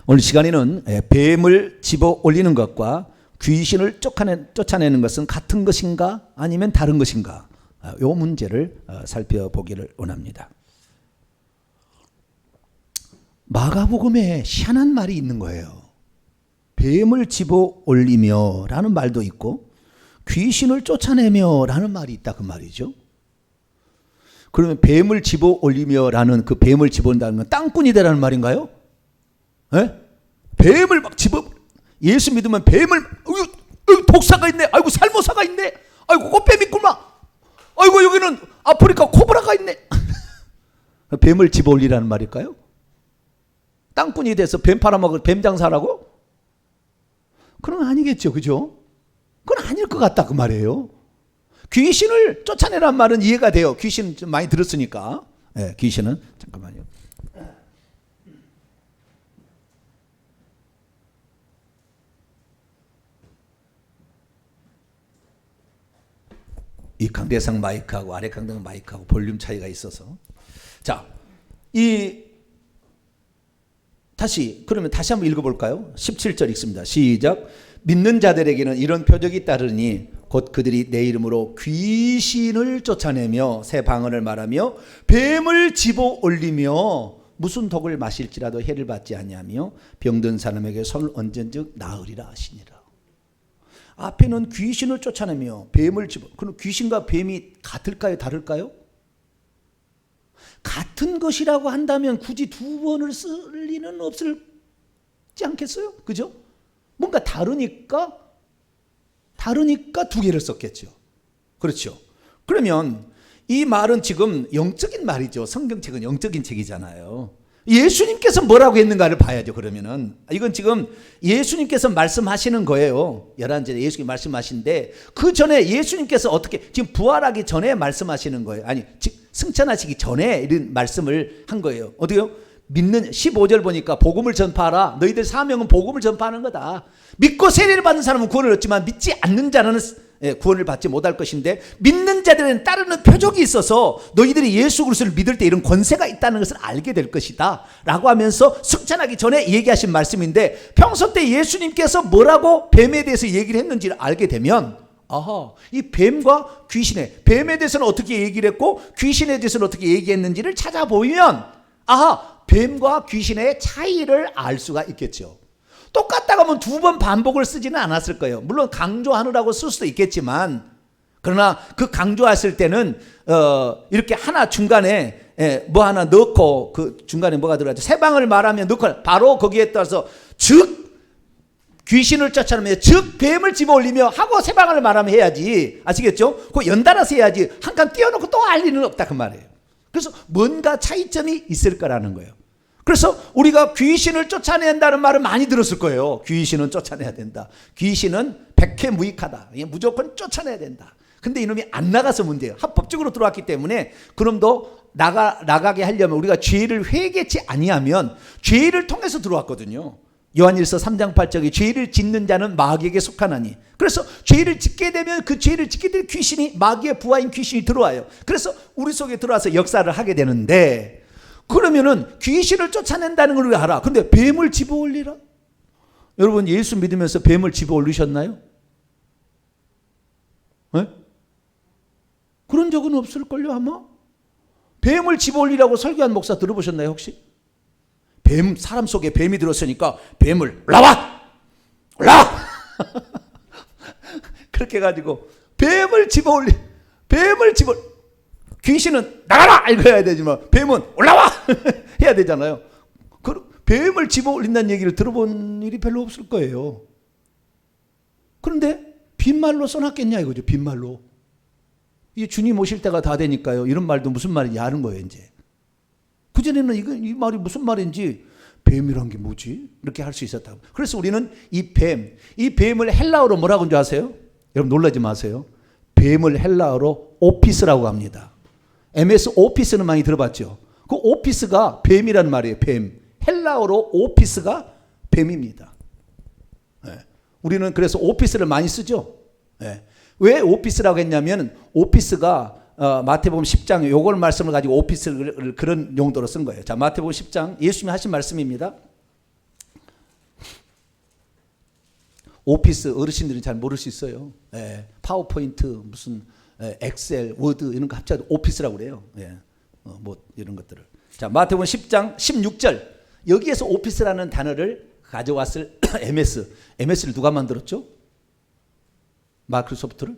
오늘 시간에는 뱀을 집어 올리는 것과 귀신을 쫓아내는 것은 같은 것인가 아니면 다른 것인가, 이 문제를 살펴보기를 원합니다. 마가복음에 희한한 말이 있는 거예요. 뱀을 집어 올리며 라는 말도 있고 귀신을 쫓아내며 라는 말이 있다, 그 말이죠. 그러면 뱀을 집어 올리며 라는 그 뱀을 집어온다는 건 땅꾼이 되라는 말인가요? 예? 뱀을 막 집어, 예수 믿으면 뱀을, 독사가 있네, 아이고 살모사가 있네, 아이고 꽃뱀 있구나, 아이고 여기는 아프리카 코브라가 있네. 뱀을 집어 올리라는 말일까요? 땅꾼이 돼서 뱀 팔아먹을 뱀 장사라고? 그건 아니겠죠, 그죠? 그건 아닐 것 같다, 그 말이에요. 귀신을 쫓아내란 말은 이해가 돼요. 귀신 좀 많이 들었으니까. 네, 귀신은, 잠깐만요. 이 강대상 마이크하고 아래 강대상 마이크하고 볼륨 차이가 있어서. 자, 그러면 다시 한번 읽어볼까요? 17절 읽습니다. 시작. 믿는 자들에게는 이런 표적이 따르니 곧 그들이 내 이름으로 귀신을 쫓아내며 새 방언을 말하며 뱀을 집어 올리며 무슨 독을 마실지라도 해를 받지 아니하며 병든 사람에게 손을 얹은즉 나으리라 하시니라. 앞에는 귀신을 쫓아내며 뱀을 집어, 그럼 귀신과 뱀이 같을까요, 다를까요? 같은 것이라고 한다면 굳이 두 번을 쓸 리는 없지 않겠어요? 그죠? 뭔가 다르니까 두 개를 썼겠죠. 그렇죠. 그러면 이 말은 지금 영적인 말이죠. 성경책은 영적인 책이잖아요. 예수님께서 뭐라고 했는가를 봐야죠. 그러면은 이건 지금 예수님께서 말씀하시는 거예요. 11절에 예수님이 말씀하신데 그 전에 예수님께서 어떻게, 지금 부활하기 전에 말씀하시는 거예요. 아니, 승천하시기 전에 이런 말씀을 한 거예요. 어떻게요? 믿는 15절 보니까 복음을 전파하라. 너희들 사명은 복음을 전파하는 거다. 믿고 세례를 받는 사람은 구원을 얻지만 믿지 않는 자는 구원을 받지 못할 것인데, 믿는 자들은 따르는 표적이 있어서 너희들이 예수 그리스도를 믿을 때 이런 권세가 있다는 것을 알게 될 것이다 라고 하면서 승천하기 전에 얘기하신 말씀인데, 평소 때 예수님께서 뭐라고 뱀에 대해서 얘기를 했는지를 알게 되면, 아하, 이 뱀과 귀신의, 뱀에 대해서는 어떻게 얘기를 했고 귀신에 대해서는 어떻게 얘기했는지를 찾아보면, 아하, 뱀과 귀신의 차이를 알 수가 있겠죠. 똑같다고 하면 두 번 반복을 쓰지는 않았을 거예요. 물론 강조하느라고 쓸 수도 있겠지만, 그러나 그 강조했을 때는 이렇게 하나 중간에 뭐 하나 넣고, 그 중간에 뭐가 들어가죠? 새 방을 말하면 넣고 바로 거기에 따라서 즉 귀신을 쫓아내며 즉 뱀을 집어 올리며 하고 새 방을 말하면 해야지. 아시겠죠? 그거 연달아서 해야지 한 칸 띄워놓고 또 알 리는 없다, 그 말이에요. 그래서 뭔가 차이점이 있을 거라는 거예요. 그래서 우리가 귀신을 쫓아낸다는 말을 많이 들었을 거예요. 귀신은 쫓아내야 된다. 귀신은 백해무익하다. 무조건 쫓아내야 된다. 근데 이놈이 안 나가서 문제예요. 합법적으로 들어왔기 때문에 그놈도 나가게 하려면 우리가 죄를 회개치 아니하면, 죄를 통해서 들어왔거든요. 요한일서 3장 8절에 죄를 짓는 자는 마귀에게 속하나니, 그래서 죄를 짓게 되면 그 죄를 짓게 될 귀신이, 마귀의 부하인 귀신이 들어와요. 그래서 우리 속에 들어와서 역사를 하게 되는데, 그러면은 귀신을 쫓아낸다는 걸 우리가 알아. 근데 뱀을 집어 올리라? 여러분, 예수 믿으면서 뱀을 집어 올리셨나요? 네? 그런 적은 없을걸요, 아마? 뱀을 집어 올리라고 설교한 목사 들어보셨나요, 혹시? 사람 속에 뱀이 들었으니까 뱀을 올라와! 그렇게 해가지고 뱀을 집어 귀신은 나가라! 이거 해야 되지만 뱀은 올라와! 해야 되잖아요. 뱀을 집어 올린다는 얘기를 들어본 일이 별로 없을 거예요. 그런데 빈말로 써놨겠냐 이거죠. 빈말로. 이제 주님 오실 때가 다 되니까요. 이런 말도 무슨 말인지 아는 거예요, 이제. 그전에는 이 말이 무슨 말인지, 뱀이란 게 뭐지? 이렇게 할 수 있었다고. 그래서 우리는 이 뱀을 헬라어로 뭐라고 하는 줄 아세요? 여러분 놀라지 마세요. 뱀을 헬라어로 오피스라고 합니다. MS 오피스는 많이 들어봤죠? 그 오피스가 뱀이란 말이에요. 뱀. 헬라어로 오피스가 뱀입니다. 네. 우리는 그래서 오피스를 많이 쓰죠. 네. 왜 오피스라고 했냐면, 오피스가 마태복음 10장 요걸 말씀을 가지고 오피스를 그런 용도로 쓴 거예요. 자, 마태복음 10장 예수님이 하신 말씀입니다. 오피스 어르신들이 잘 모를 수 있어요. 예, 파워포인트 무슨 엑셀, 워드 이런 거 합쳐서 오피스라고 그래요. 예, 뭐 이런 것들을. 자, 마태복음 10장 16절 여기에서 오피스라는 단어를 가져왔을 MS를 누가 만들었죠? 마이크로소프트를?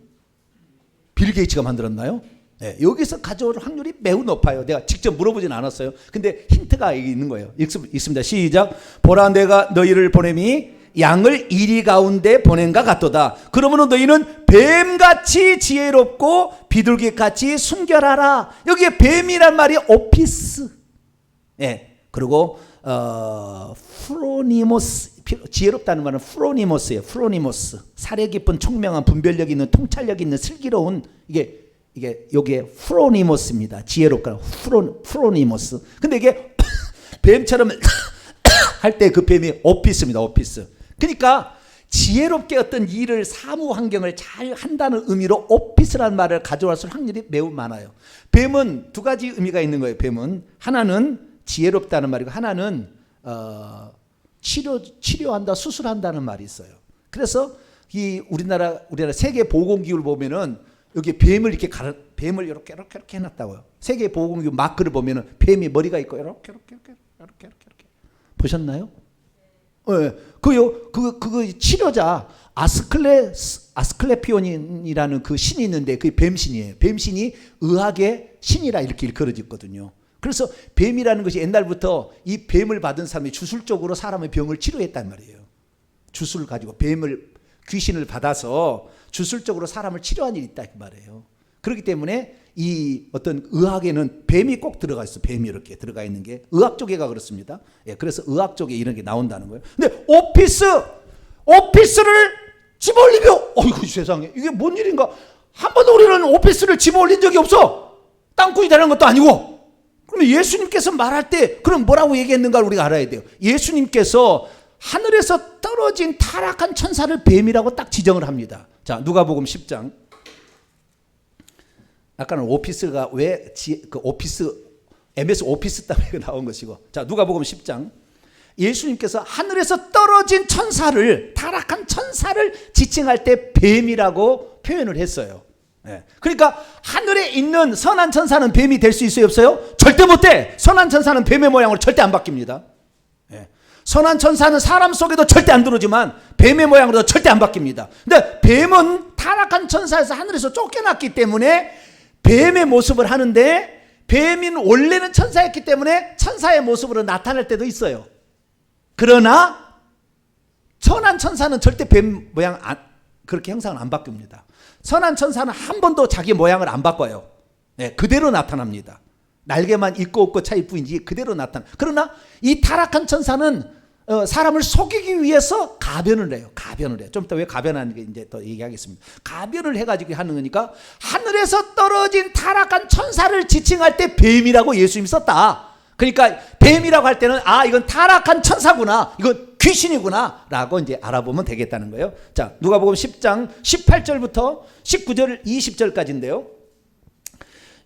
빌 게이츠가 만들었나요? 네, 여기서 가져올 확률이 매우 높아요. 내가 직접 물어보진 않았어요. 근데 힌트가 있는 거예요. 있습니다. 시작. 보라 내가 너희를 보냄이 양을 이리 가운데 보낸가 같도다. 그러므로 너희는 뱀같이 지혜롭고 비둘기같이 순결하라. 여기에 뱀이란 말이 오피스. 예. 그리고 프로니모스, 지혜롭다는 말은 프로니모스예요. 프로니모스. 사려 깊은 총명한 분별력 있는 통찰력 있는 슬기로운 이게 여기에 프로니모스입니다. 지혜롭다. 프로니모스. 근데 이게 뱀처럼 할 때 그 뱀이 오피스입니다. 오피스. 그러니까 지혜롭게 어떤 일을 사무 환경을 잘 한다는 의미로 오피스라는 말을 가져왔을 확률이 매우 많아요. 뱀은 두 가지 의미가 있는 거예요. 뱀은 하나는 지혜롭다는 말이고 하나는 치료한다, 수술한다는 말이 있어요. 그래서 이 우리나라 세계 보건기구를 보면은 여기 뱀을 뱀을 이렇게 해놨다고요. 세계 보건기구 마크를 보면은 뱀이 머리가 있고 이렇게 보셨나요? 네. 그 치료자 아스클레피온이라는 그 신이 있는데 그게 뱀신이에요. 뱀신이 의학의 신이라 이렇게 일컬어졌거든요. 그래서 뱀이라는 것이 옛날부터 이 뱀을 받은 사람이 주술적으로 사람의 병을 치료했단 말이에요. 주술을 가지고 귀신을 받아서 주술적으로 사람을 치료한 일이 있다 그 말이에요. 그렇기 때문에 이 어떤 의학에는 뱀이 꼭 들어가 있어. 뱀이 이렇게 들어가 있는 게 의학 쪽에가 그렇습니다. 예, 그래서 의학 쪽에 이런 게 나온다는 거예요. 근데 오피스를 집어올리며 어이구 세상에 이게 뭔 일인가? 한 번도 우리는 오피스를 집어올린 적이 없어. 땅굴이 되는 것도 아니고. 그러면 예수님께서 말할 때 그럼 뭐라고 얘기했는가를 우리가 알아야 돼요. 예수님께서 하늘에서 떨어진 타락한 천사를 뱀이라고 딱 지정을 합니다. 자, 누가복음 10장. 아까는 오피스가 왜 그 오피스 MS 오피스 때문에 나온 것이고. 자, 누가복음 10장. 예수님께서 하늘에서 떨어진 천사를 타락한 천사를 지칭할 때 뱀이라고 표현을 했어요. 예. 그러니까 하늘에 있는 선한 천사는 뱀이 될 수 있어요, 없어요? 절대 못 돼. 선한 천사는 뱀의 모양으로 절대 안 바뀝니다. 예. 선한 천사는 사람 속에도 절대 안 들어오지만 뱀의 모양으로 절대 안 바뀝니다. 근데 뱀은 타락한 천사에서 하늘에서 쫓겨났기 때문에 뱀의 모습을 하는데 뱀인 원래는 천사였기 때문에 천사의 모습으로 나타날 때도 있어요. 그러나 선한 천사는 절대 뱀 모양 그렇게 형상을 안 바뀝니다. 선한 천사는 한 번도 자기 모양을 안 바꿔요. 네, 그대로 나타납니다. 날개만 있고 없고 차이 뿐이지 그대로 나타나. 그러나 이 타락한 천사는 사람을 속이기 위해서 가변을 해요. 좀 이따 왜 가변하는 게 이제 또 얘기하겠습니다. 가변을 해가지고 하는 거니까 하늘에서 떨어진 타락한 천사를 지칭할 때 뱀이라고 예수님이 썼다. 그러니까 뱀이라고 할 때는 이건 타락한 천사구나. 이건 귀신이구나. 라고 이제 알아보면 되겠다는 거예요. 자, 누가복음 10장 18절부터 19절 20절까지인데요.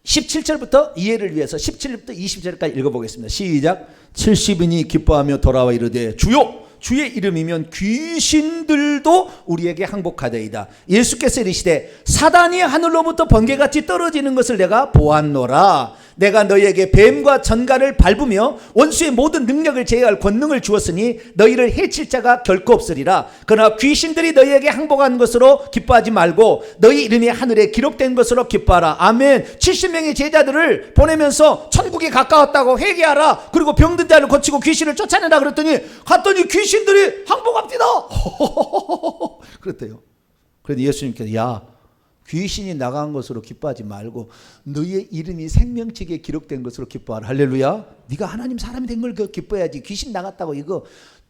17절부터 이해를 위해서 17절부터 20절까지 읽어보겠습니다. 시작. 70인이 기뻐하며 돌아와 이르되 주여 주의 이름이면 귀신들도 우리에게 항복하되이다. 예수께서 이르시되 사단이 하늘로부터 번개같이 떨어지는 것을 내가 보았노라. 내가 너희에게 뱀과 전갈을 밟으며 원수의 모든 능력을 제어할 권능을 주었으니 너희를 해칠 자가 결코 없으리라. 그러나 귀신들이 너희에게 항복한 것으로 기뻐하지 말고 너희 이름이 하늘에 기록된 것으로 기뻐하라. 아멘. 70명의 제자들을 보내면서 천국에 가까웠다고 회개하라. 그리고 병든 자를 고치고 귀신을 쫓아내라 그랬더니 갔더니 귀신들이 항복합니다. 그랬대요. 그래서 예수님께서 야 귀신이 나간 것으로 기뻐하지 말고 너희의 이름이 생명책에 기록된 것으로 기뻐하라. 할렐루야. 네가 하나님 사람이 된 걸 기뻐해야지. 귀신 나갔다고 이거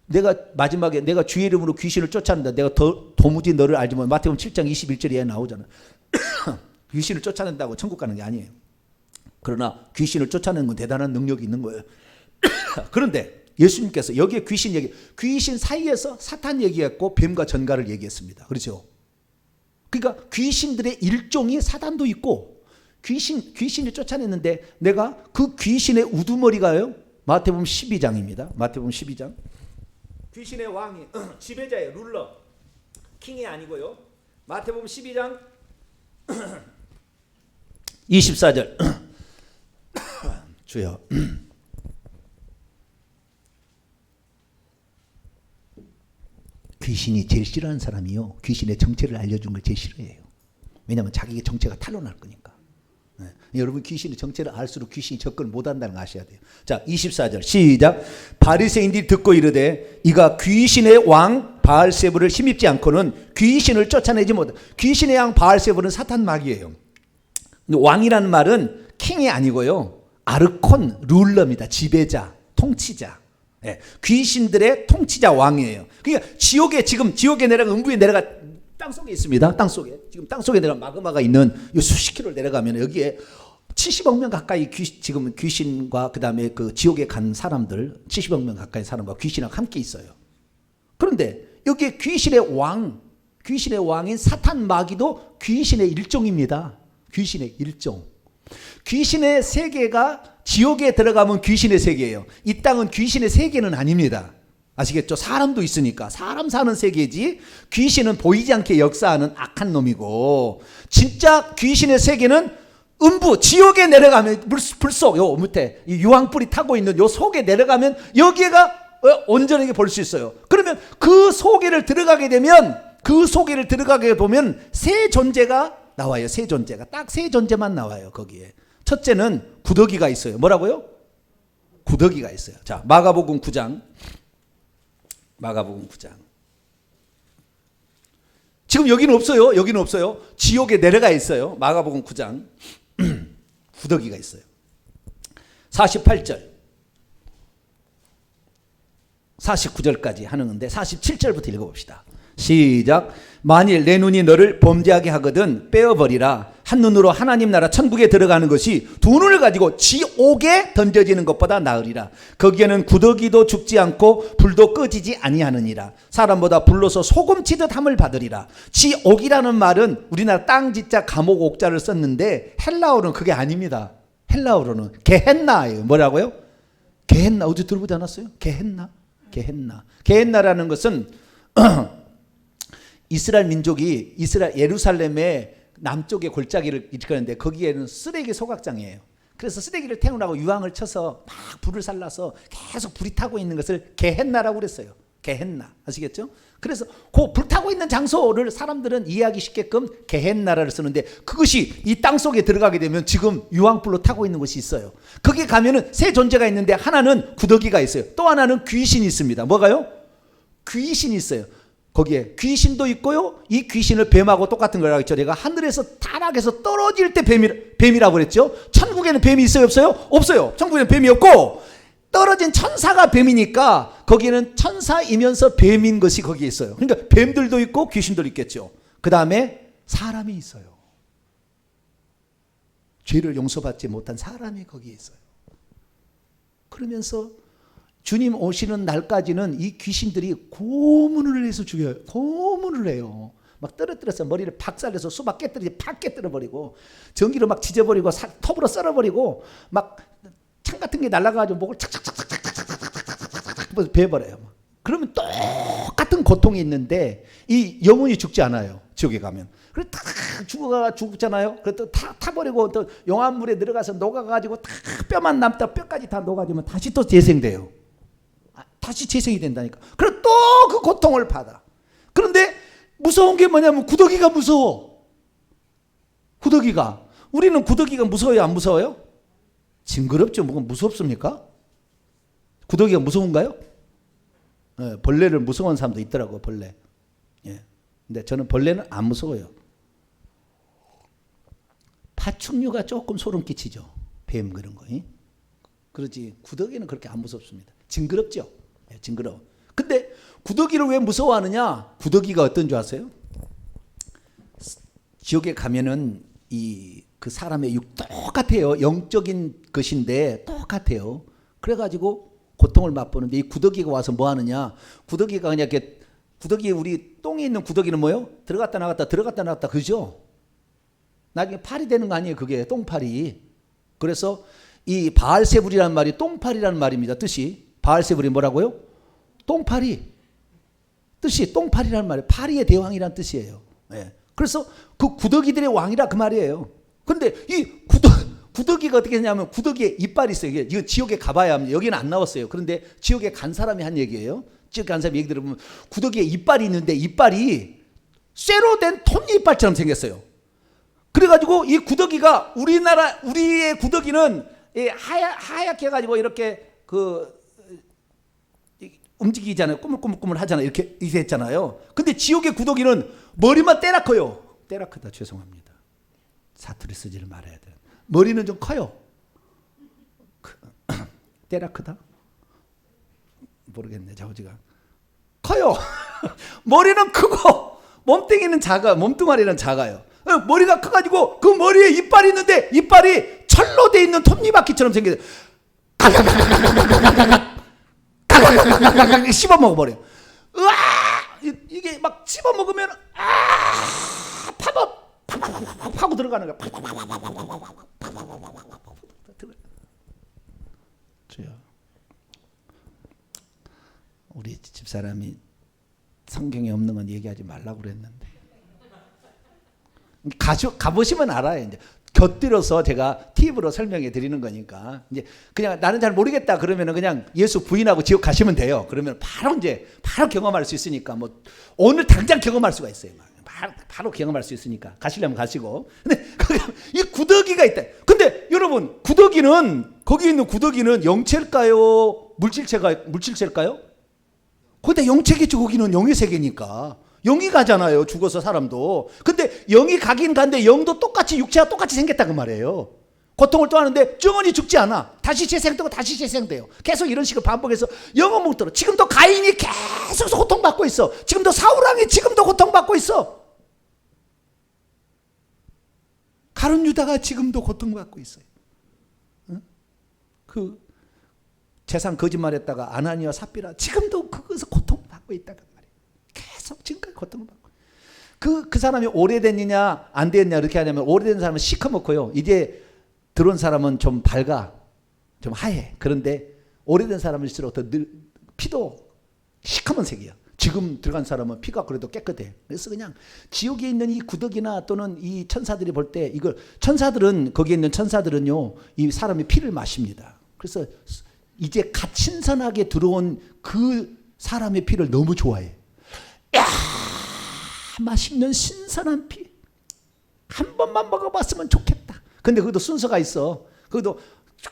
내가 마지막에 내가 주의 이름으로 귀신을 쫓아낸다. 내가 도무지 너를 알지 못. 마태복음 7장 21절에 나오잖아. 귀신을 쫓아낸다고 천국 가는 게 아니에요. 그러나 귀신을 쫓아내는 건 대단한 능력이 있는 거예요. 그런데 예수님께서 여기에 귀신 사이에서 사탄 얘기했고 뱀과 전갈을 얘기했습니다. 그렇죠? 그러니까 귀신들의 일종이 사단도 있고 귀신이 쫓아냈는데 내가 그 귀신의 우두머리가요. 마태복음 12장입니다. 마태복음 12장. 귀신의 왕이 지배자의 룰러 킹이 아니고요. 마태복음 12장 24절 주여 귀신이 제일 싫어하는 사람이요, 귀신의 정체를 알려준 걸 제일 싫어해요. 왜냐하면 자기의 정체가 탄로날 거니까. 네. 여러분 귀신의 정체를 알수록 귀신이 접근을 못한다는 거 아셔야 돼요. 자 24절 시작. 바리새인들이 듣고 이르되 이가 귀신의 왕 바알세불을 힘입지 않고는 귀신을 쫓아내지 못해. 귀신의 왕 바알세불은 사탄 마귀예요. 왕이라는 말은 킹이 아니고요, 아르콘, 룰러입니다. 지배자, 통치자. 네. 귀신들의 통치자 왕이에요. 그러니까 지옥에 내려가 음부에 내려가 땅속에 있습니다. 땅속에 지금 땅속에 내가 마그마가 있는 이 수십 킬로 내려가면 여기에 70억 명 가까이 지금 귀신과 그 다음에 그 지옥에 간 사람들 70억 명 가까이 사람과 귀신하고 함께 있어요. 그런데 여기에 귀신의 왕인 사탄 마귀도 귀신의 일종입니다. 귀신의 일종. 귀신의 세계가 지옥에 들어가면 귀신의 세계예요. 이 땅은 귀신의 세계는 아닙니다. 아시겠죠? 사람도 있으니까 사람 사는 세계지, 귀신은 보이지 않게 역사하는 악한 놈이고, 진짜 귀신의 세계는 음부 지옥에 내려가면 불속 요 밑에 유황불이 타고 있는 요 속에 내려가면 여기가 온전하게 볼 수 있어요. 그러면 그 속에를 들어가게 보면 세 존재가 나와요. 세 존재가 딱 세 존재만 나와요. 거기에 첫째는 구더기가 있어요. 뭐라고요? 구더기가 있어요. 자, 마가복음 9장. 지금 여기는 없어요. 지옥에 내려가 있어요. 마가복음 9장. 구더기가 있어요. 48절 49절까지 하는 건데 47절부터 읽어봅시다. 시작. 만일 내 눈이 너를 범죄하게 하거든 빼어버리라. 한 눈으로 하나님 나라 천국에 들어가는 것이 두 눈을 가지고 지옥에 던져지는 것보다 나으리라. 거기에는 구더기도 죽지 않고 불도 꺼지지 아니하느니라. 사람보다 불로서 소금치듯 함을 받으리라. 지옥이라는 말은 우리나라 땅지자 감옥 옥자를 썼는데 헬라어로는 그게 아닙니다. 헬라어로는 게헨나예요. 뭐라고요? 게헨나. 어제 들어보지 않았어요? 게헨나라는 것은 이스라엘 민족이 예루살렘의 남쪽에 골짜기를 일컫는데 거기에는 쓰레기 소각장이에요. 그래서 쓰레기를 태우라고 유황을 쳐서 막 불을 살라서 계속 불이 타고 있는 것을 게헨나라고 그랬어요. 게헨나. 아시겠죠? 그래서 그 불타고 있는 장소를 사람들은 이해하기 쉽게끔 게헨나라를 쓰는데, 그것이 이 땅속에 들어가게 되면 지금 유황불로 타고 있는 곳이 있어요. 거기 가면은 세 존재가 있는데 하나는 구더기가 있어요. 또 하나는 귀신이 있습니다. 뭐가요? 귀신이 있어요. 거기에 귀신도 있고요. 이 귀신을 뱀하고 똑같은 거라고 했죠. 내가 하늘에서 타락해서 떨어질 때 뱀이라고 그랬죠. 천국에는 뱀이 있어요? 없어요? 없어요. 천국에는 뱀이 없고, 떨어진 천사가 뱀이니까 거기에는 천사이면서 뱀인 것이 거기에 있어요. 그러니까 뱀들도 있고 귀신도 있겠죠. 그 다음에 사람이 있어요. 죄를 용서받지 못한 사람이 거기에 있어요. 그러면서 주님 오시는 날까지는 이 귀신들이 고문을 해서 죽여요. 고문을 해요. 막 떨어뜨려서 머리를 박살내서 수박 깨뜨리지 팍 깨뜨려버리고, 전기로 막 지져버리고, 톱으로 썰어버리고, 막 창 같은 게 날아가가지고 목을 착착착착착착착착 베어버려요. 그러면 똑같은 고통이 있는데 이 영혼이 죽지 않아요. 지옥에 가면. 그래서 탁 죽잖아요. 그래서 타버리고 또 용암물에 들어가서 녹아가지고 탁 뼈만 남다 뼈까지 다 녹아지면 다시 또 재생돼요. 다시 재생이 된다니까. 그래서 또 그 고통을 받아. 그런데 무서운 게 뭐냐면 구더기가 무서워. 구더기가. 우리는 구더기가 무서워요? 안 무서워요? 징그럽죠. 뭐가 무섭습니까? 구더기가 무서운가요? 네, 벌레를 무서워하는 사람도 있더라고요. 벌레. 예. 근데 저는 벌레는 안 무서워요. 파충류가 조금 소름 끼치죠. 뱀 그런 거. 예? 그러지 구더기는 그렇게 안 무섭습니다. 징그럽죠. 예, 징그러워. 근데 구더기를 왜 무서워하느냐? 구더기가 어떤 줄 아세요? 지옥에 가면은 그 사람의 육 똑같아요. 영적인 것인데 똑같아요. 그래가지고 고통을 맛보는데 이 구더기가 와서 뭐 하느냐? 구더기가 그냥 이렇게, 구더기 우리 똥에 있는 구더기는 뭐예요? 들어갔다 나갔다 들어갔다 나갔다 그죠? 나중에 팔이 되는 거 아니에요? 그게 똥팔이. 그래서 이 바알세불이라는 말이 똥팔이라는 말입니다. 뜻이. 바알세불이 뭐라고요? 똥팔이. 뜻이 똥파리라는 말이에요. 파리의 대왕이라는 뜻이에요. 예. 그래서 그 구더기들의 왕이라 그 말이에요. 근데 이 구더기가 어떻게 했냐면 구더기에 이빨이 있어요. 이거 지옥에 가봐야 합니다. 여기는 안 나왔어요. 그런데 지옥에 간 사람이 한 얘기예요. 지옥에 간 사람이 얘기 들어보면 구더기에 이빨이 있는데 이빨이 쇠로 된 톱니이빨처럼 생겼어요. 그래가지고 이 구더기가 우리의 구더기는 하얗게 해가지고 이렇게 움직이잖아요. 꾸물꾸물 하잖아요. 이렇게 했잖아요. 근데 지옥의 구더기는 머리만 때라 커요. 때라 크다. 죄송합니다. 사투리 쓰지를 말아야 돼요. 머리는 좀 커요. 때라 크다? 모르겠네. 자우지가 커요. 머리는 크고 몸뚱이는 작아. 몸뚱아리는 작아요. 머리가 커가지고 그 머리에 이빨이 있는데 이빨이 철로 돼 있는 톱니바퀴처럼 생겨요. 씹어 먹어버려. 으아! 이게 막 씹어 먹으면 파고 들어가는 거야. 주여, 우리 집사람이 성경에 없는 건 얘기하지 말라고 그랬는데 가보시면 알아요. 이제 곁들여서 제가 팁으로 설명해 드리는 거니까 이제 그냥 나는 잘 모르겠다 그러면은 그냥 예수 부인하고 지옥 가시면 돼요. 그러면 바로 경험할 수 있으니까 뭐 오늘 당장 경험할 수가 있어요. 바로 경험할 수 있으니까 가시려면 가시고. 근데 이 구더기가 있다. 근데 여러분 거기 있는 구더기는 영체일까요? 물질체일까요? 거기다 영체겠죠. 거기는 영의 세계니까. 영이 가잖아요. 죽어서 사람도. 근데 영이 가긴 간데 영도 똑같이 육체가 똑같이 생겼다 그 말이에요. 고통을 또 하는데 영원히 죽지 않아. 다시 재생되고 다시 재생돼요. 계속 이런 식으로 반복해서 영원 묵도록. 지금도 가인이 계속 고통받고 있어. 지금도 사울왕이 지금도 고통받고 있어. 가룟 유다가 지금도 고통받고 있어요. 응? 그 재산 거짓말했다가 아나니와 삽비라 지금도 그것을 고통받고 있다고 말이에요. 계속 지금까지 고통받고. 그 사람이 오래됐느냐 안 됐냐 이렇게 하냐면 오래된 사람은 시커멓고요. 이제 들어온 사람은 좀 밝아, 좀 하얘. 그런데 오래된 사람일수록 더 피도 시커먼 색이야. 지금 들어간 사람은 피가 그래도 깨끗해. 그래서 그냥 지옥에 있는 이 구더기나 또는 이 천사들이 볼 때 이걸 거기에 있는 천사들은요 이 사람의 피를 마십니다. 그래서 이제 갓 신선하게 들어온 그 사람의 피를 너무 좋아해. 야, 맛있는 신선한 피. 한 번만 먹어봤으면 좋겠다. 근데 그것도 순서가 있어. 그것도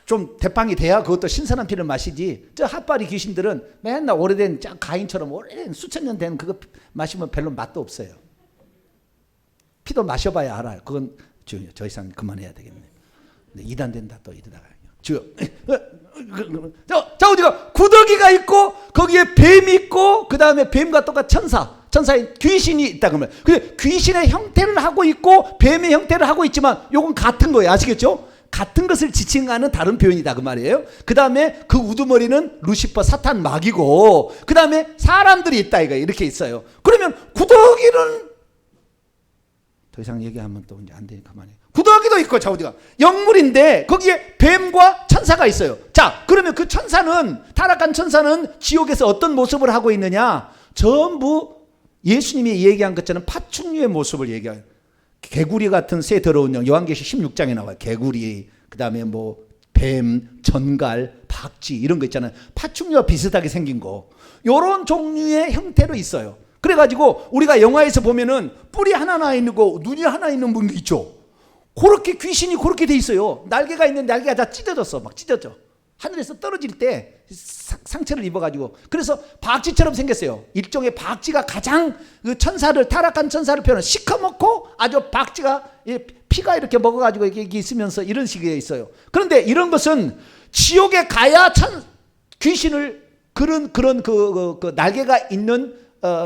좀 대빵이 돼야 그것도 신선한 피를 마시지. 저 핫바리 귀신들은 맨날 오래된 가인처럼 오래된 수천 년 된 그거 마시면 별로 맛도 없어요. 피도 마셔봐야 알아요. 그건 저 이상 그만해야 되겠네. 이단 된다 또 이러다가. 자, 어디가 구더기가 있고 거기에 뱀이 있고 그 다음에 뱀과 똑같은 천사의 귀신이 있다 그러면. 근데 귀신의 형태를 하고 있고 뱀의 형태를 하고 있지만 요건 같은 거예요. 아시겠죠? 같은 것을 지칭하는 다른 표현이다 그 말이에요. 그 다음에 그 우두머리는 루시퍼 사탄 마귀고 그 다음에 사람들이 있다 이렇게 있어요. 그러면 구더기는 더 이상 얘기하면 또 이제 안 되니까 그만해. 구더기도 있고 자우디가 영물인데 거기에 뱀과 천사가 있어요. 자, 그러면 그 천사는 타락한 천사는 지옥에서 어떤 모습을 하고 있느냐? 전부 예수님이 얘기한 것처럼 파충류의 모습을 얘기해요. 개구리 같은 새 더러운 영, 요한계시 16장에 나와요. 개구리, 그 다음에 뭐 뱀, 전갈, 박쥐 이런 거 있잖아요. 파충류와 비슷하게 생긴 거. 요런 종류의 형태로 있어요. 그래가지고 우리가 영화에서 보면은 뿔이 하나 있는 거, 눈이 하나 있는 분 있죠. 그렇게 귀신이 그렇게 돼 있어요. 날개가 있는데 날개가 다 찢어졌어. 막 찢어져. 하늘에서 떨어질 때 상처를 입어가지고. 그래서 박쥐처럼 생겼어요. 일종의 박쥐가 가장 그 천사를, 타락한 천사를 표현한 시커멓고 아주 박쥐가 피가 이렇게 먹어가지고 이렇게 있으면서 이런 식의 있어요. 그런데 이런 것은 지옥에 가야 귀신을 그런 그 날개가 있는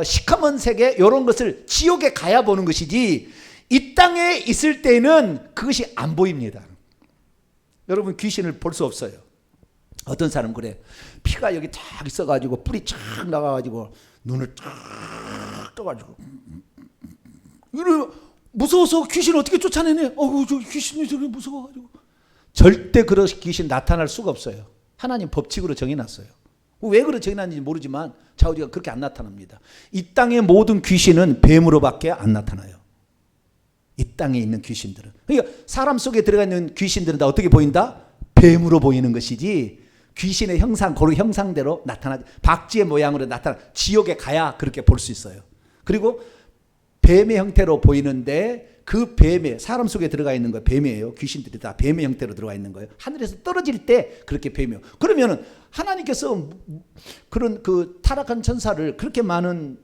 시커먼 색의 이런 것을 지옥에 가야 보는 것이지 이 땅에 있을 때는 그것이 안 보입니다. 여러분 귀신을 볼 수 없어요. 어떤 사람은 그래. 피가 여기 쫙 있어가지고 뿔이 쫙 나가가지고 눈을 쫙 떠가지고 무서워서 귀신 어떻게 쫓아내네. 저 귀신이 저기 무서워가지고. 절대 그런 귀신 나타날 수가 없어요. 하나님 법칙으로 정해놨어요. 왜 그렇게 정의하는지 모르지만 좌우지가 그렇게 안 나타납니다. 이 땅의 모든 귀신은 뱀으로밖에 안 나타나요. 이 땅에 있는 귀신들은. 그러니까 사람 속에 들어가 있는 귀신들은 다 어떻게 보인다? 뱀으로 보이는 것이지 귀신의 형상, 그 형상대로 나타나지. 박쥐의 모양으로 나타나 지옥에 가야 그렇게 볼 수 있어요. 그리고 뱀의 형태로 보이는데 그 뱀에 사람 속에 들어가 있는 거 뱀이에요. 귀신들이 다 뱀의 형태로 들어가 있는 거예요. 하늘에서 떨어질 때 그렇게 뱀이에요. 그러면은 하나님께서 그런 그 타락한 천사를 그렇게 많은